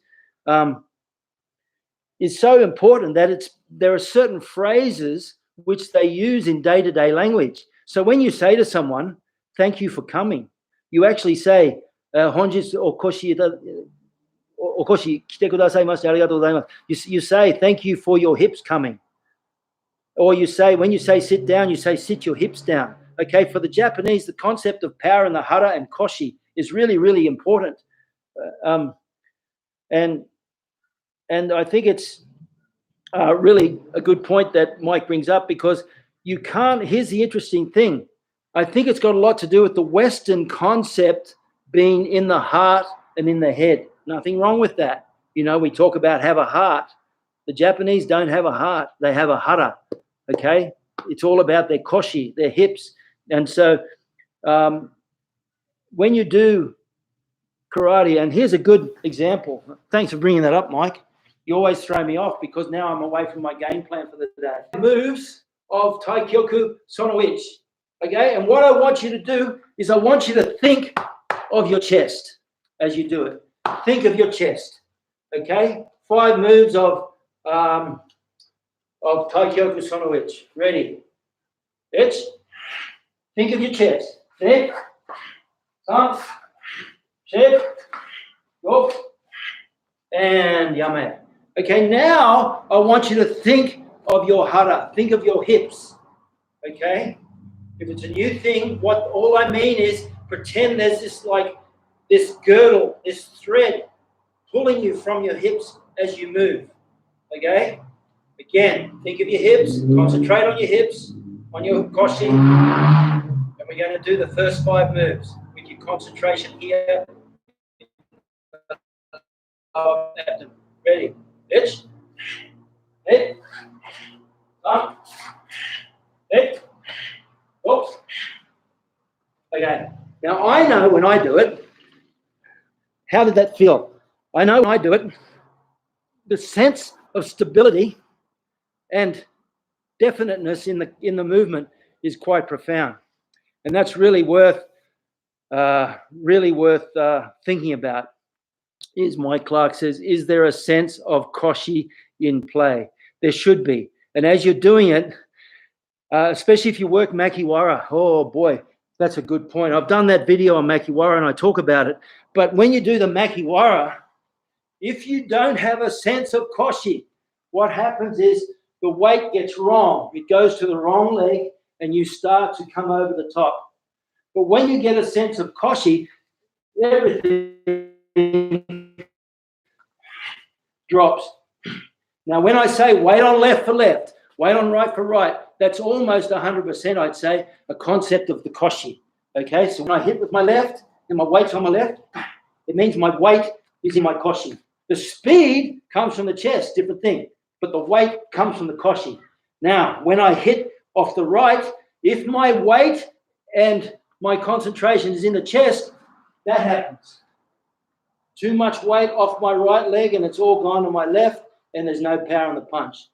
is so important that there are certain phrases which they use in day-to-day language. So when you say to someone, thank you for coming, you actually say, honjitsu okoshi kite kudasaimasu arigatou gozaimasu. You say, thank you for your hips coming. Or you say, when you say sit down, you say sit your hips down. Okay, for the Japanese, the concept of power in the hara and koshi is really, really important. And I think it's really a good point that Mike brings up, because you can't, here's the interesting thing. I think it's got a lot to do with the Western concept being in the heart and in the head. Nothing wrong with that. You know, we talk about have a heart. The Japanese don't have a heart. They have a hara, okay? It's all about their koshi, their hips. And so when you do karate, and here's a good example. Thanks for bringing that up, Mike. You always throw me off because now I'm away from my game plan for the day. Moves of Taikyoku Sono-ichi, okay? And what I want you to do is I want you to think of your chest as you do it. Think of your chest, okay? 5 moves of Taikyoku Sono-ichi. Ready? Itch. Think of your chest. Think. Thump. Shake. Go. And yame. Okay, now I want you to think of your hara. Think of your hips. Okay? If it's a new thing, all I mean is pretend there's this girdle, this thread pulling you from your hips as you move. Okay? Again, think of your hips, concentrate on your hips, on your koshi, and we're going to do the first 5 moves with your concentration here. Ready? Itch, hit, thump, hit, oops. Okay, now I know when I do it, how did that feel? I know when I do it, the sense of stability and definiteness in the movement is quite profound, and that's really worth thinking about. Is Mike Clark says, is there a sense of koshi in play? There should be, and as you're doing it, especially if you work makiwara, oh boy, that's a good point. I've done that video on makiwara and I talk about it. But when you do the makiwara, if you don't have a sense of koshi, what happens is the weight gets wrong. It goes to the wrong leg and you start to come over the top. But when you get a sense of koshi, everything drops. Now, when I say weight on left for left, weight on right for right, that's almost 100%, I'd say, a concept of the koshi. Okay, so when I hit with my left and my weight's on my left, it means my weight is in my koshi. The speed comes from the chest, different thing, but the weight comes from the koshi. Now, when I hit off the right, if my weight and my concentration is in the chest, that happens. Too much weight off my right leg and it's all gone to my left and there's no power in the punch.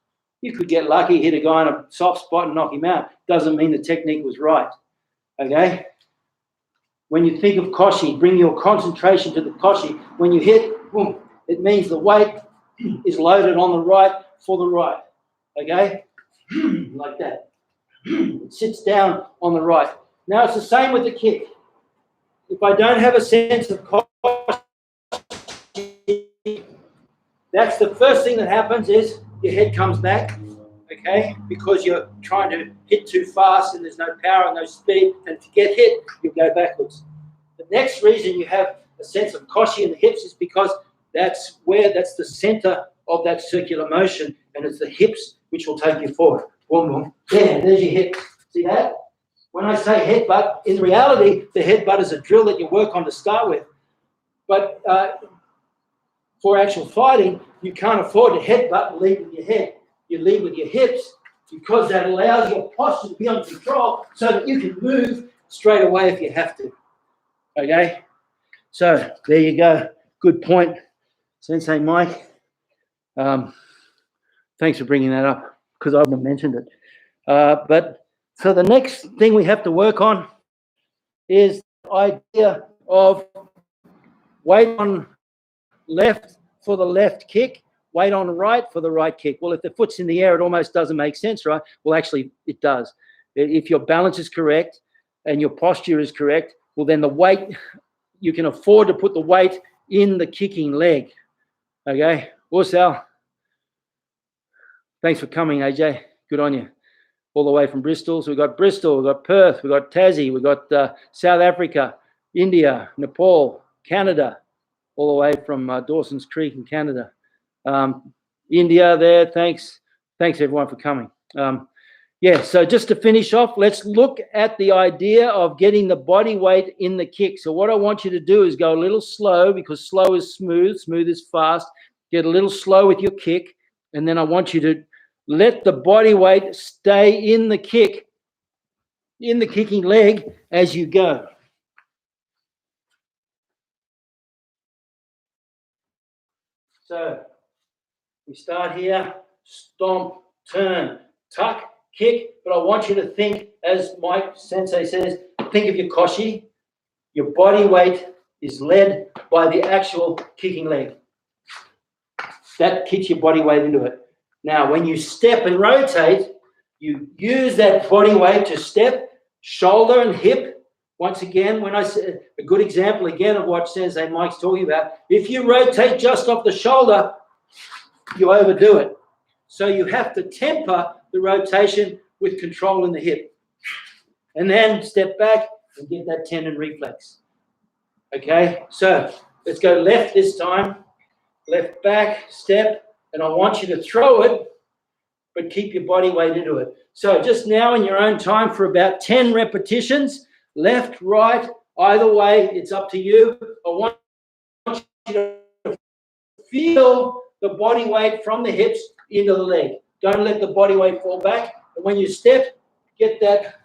You could get lucky, hit a guy in a soft spot and knock him out. Doesn't mean the technique was right. Okay? When you think of koshi, bring your concentration to the koshi. When you hit, boom, it means the weight is loaded on the right for the right. Okay? Like that. It sits down on the right. Now it's the same with the kick. If I don't have a sense of koshi, that's the first thing that happens is your head comes back, okay? Because you're trying to hit too fast and there's no power and no speed, and to get hit, you go backwards. The next reason you have a sense of koshi in the hips is because that's the center of that circular motion, and it's the hips which will take you forward. Boom, boom. Yeah, there's your hip. See that? When I say headbutt, in reality, the headbutt is a drill that you work on to start with. But for actual fighting, you can't afford to headbutt and lead with your head. You lead with your hips because that allows your posture to be under control so that you can move straight away if you have to. Okay? So there you go. Good point, Sensei Mike. Thanks for bringing that up because I haven't mentioned it. But so the next thing we have to work on is the idea of weight on left for the left kick, weight on right for the right kick. Well, if the foot's in the air, it almost doesn't make sense, right? Well, actually, it does. If your balance is correct and your posture is correct, well, then the weight, you can afford to put the weight in the kicking leg. Okay? Sal, thanks for coming, AJ. Good on you. All the way from Bristol. So we've got Bristol, we've got Perth, we've got Tassie, we've got South Africa, India, Nepal, Canada, all the way from Dawson's Creek in Canada. India there, thanks. Thanks, everyone, for coming. Yeah, so just to finish off, let's look at the idea of getting the body weight in the kick. So what I want you to do is go a little slow because slow is smooth, smooth is fast. Get a little slow with your kick, and then I want you to let the body weight stay in the kick, in the kicking leg as you go. So we start here, stomp, turn, tuck, kick, but I want you to think, as Mike Sensei says, think of your koshi. Your body weight is led by the actual kicking leg. That kicks your body weight into it. Now, when you step and rotate, you use that body weight to step, shoulder and hip. Once again, when I say a good example again of what Sensei Mike's talking about, if you rotate just off the shoulder, you overdo it. So you have to temper the rotation with control in the hip. And then step back and get that tendon reflex. Okay, so let's go left this time. Left back, step, and I want you to throw it, but keep your body weight into it. So just now in your own time for about 10 repetitions, left, right, either way, it's up to you. I want you to feel the body weight from the hips into the leg. Don't let the body weight fall back. And when you step, get that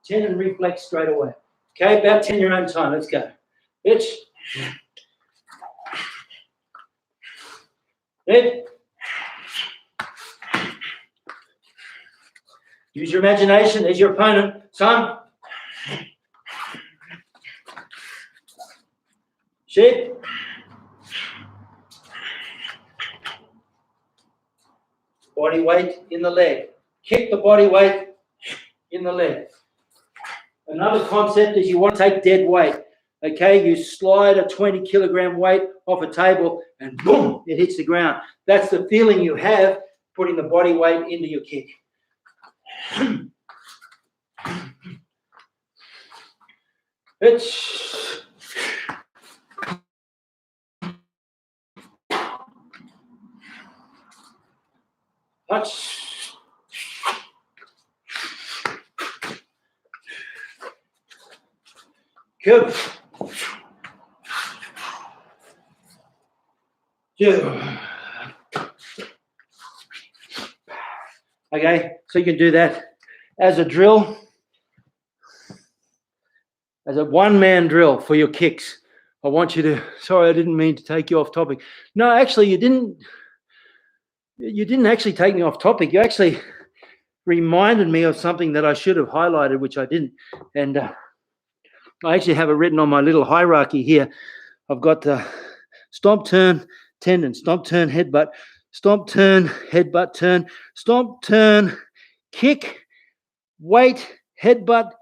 tendon reflex straight away. Okay, about 10 your own time. Let's go. Bitch. Hit. Use your imagination. There's your opponent. Son. Sheep. Body weight in the leg. Kick the body weight in the leg. Another concept is you want to take dead weight. Okay, you slide a 20-kilogram weight off a table and boom, it hits the ground. That's the feeling you have putting the body weight into your kick. It's touch. Good. Okay, so you can do that as a drill, as a one-man drill for your kicks. I want you to, sorry, I didn't mean to take you off topic. No, actually, you didn't. You didn't actually take me off topic. You actually reminded me of something that I should have highlighted, which I didn't. And I actually have it written on my little hierarchy here. I've got stomp, turn, tendon, stomp, turn, headbutt, stomp, turn, headbutt, turn, stomp, turn, kick, weight, headbutt,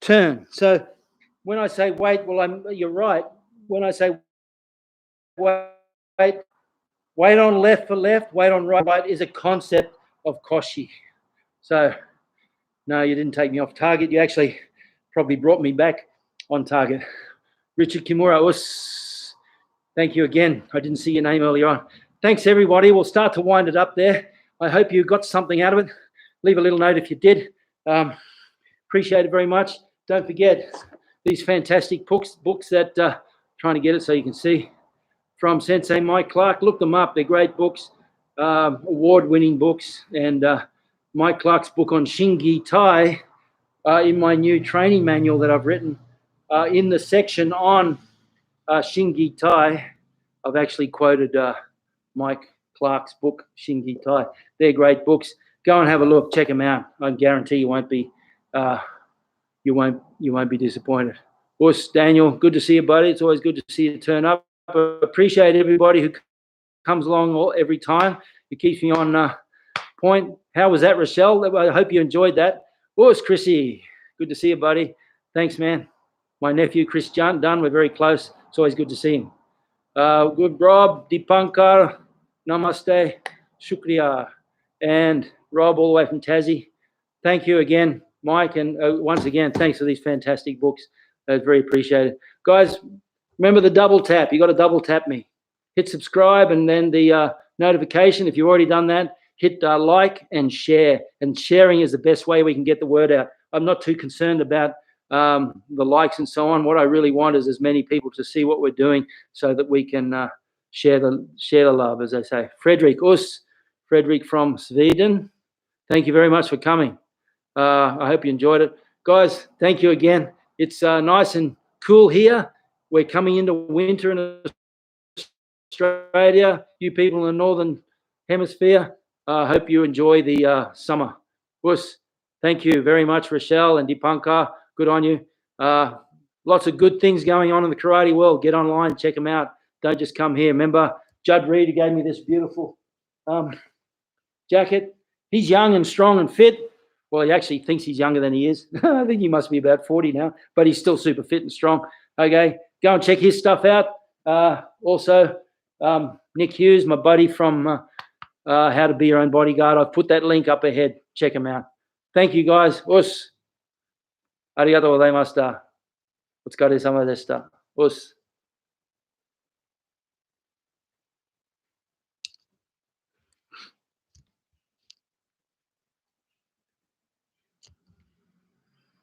turn. So when I say weight, well, you're right. When I say weight, weight on left for left, weight on right is a concept of koshi. So no, you didn't take me off target. You actually probably brought me back on target. Richard Kimura, thank you again. I didn't see your name earlier on. Thanks, everybody. We'll start to wind it up there. I hope you got something out of it. Leave a little note if you did. Appreciate it very much. Don't forget these fantastic books that trying to get it so you can see from Sensei Mike Clark. Look them up. They're great books, award-winning books. And Mike Clark's book on Shingi Tai in my new training manual that I've written in the section on Shingi Tai, I've actually quoted Mike Clark's book, Shingi Tai. They're great books. Go and have a look. Check them out. I guarantee you won't be disappointed. Us, Daniel, good to see you, buddy. It's always good to see you turn up. I appreciate everybody who comes along every time. It keeps me on point. How was that, Rochelle? I hope you enjoyed that. Us, Chrissy, good to see you, buddy. Thanks, man. My nephew, Chris Dunn, we're very close. It's always good to see him. Good, Rob, Dipankar, Namaste, Shukriya. And Rob, all the way from Tassie. Thank you again, Mike. And once again, thanks for these fantastic books. That's very appreciated. Guys, remember the double tap. You got to double tap me. Hit subscribe and then the notification. If you've already done that, hit like and share. And sharing is the best way we can get the word out. I'm not too concerned about the likes and so on. What I really want is as many people to see what we're doing so that we can share the love, as they say. Frederick from Sweden. Thank you very much for coming. I hope you enjoyed it. Guys, thank you again. It's nice and cool here. We're coming into winter in Australia. You people in the Northern Hemisphere, I hope you enjoy the summer. Thank you very much, Rochelle and Dipankar. Good on you. Lots of good things going on in the karate world. Get online, check them out. Don't just come here. Remember, Judd Reed, who gave me this beautiful jacket. He's young and strong and fit. Well, he actually thinks he's younger than he is. I think he must be about 40 now, but he's still super fit and strong. Okay, go and check his stuff out. Also, Nick Hughes, my buddy from How to Be Your Own Bodyguard. I've put that link up ahead. Check him out. Thank you, guys. Arigatou gozaimashita. お疲れ様でした。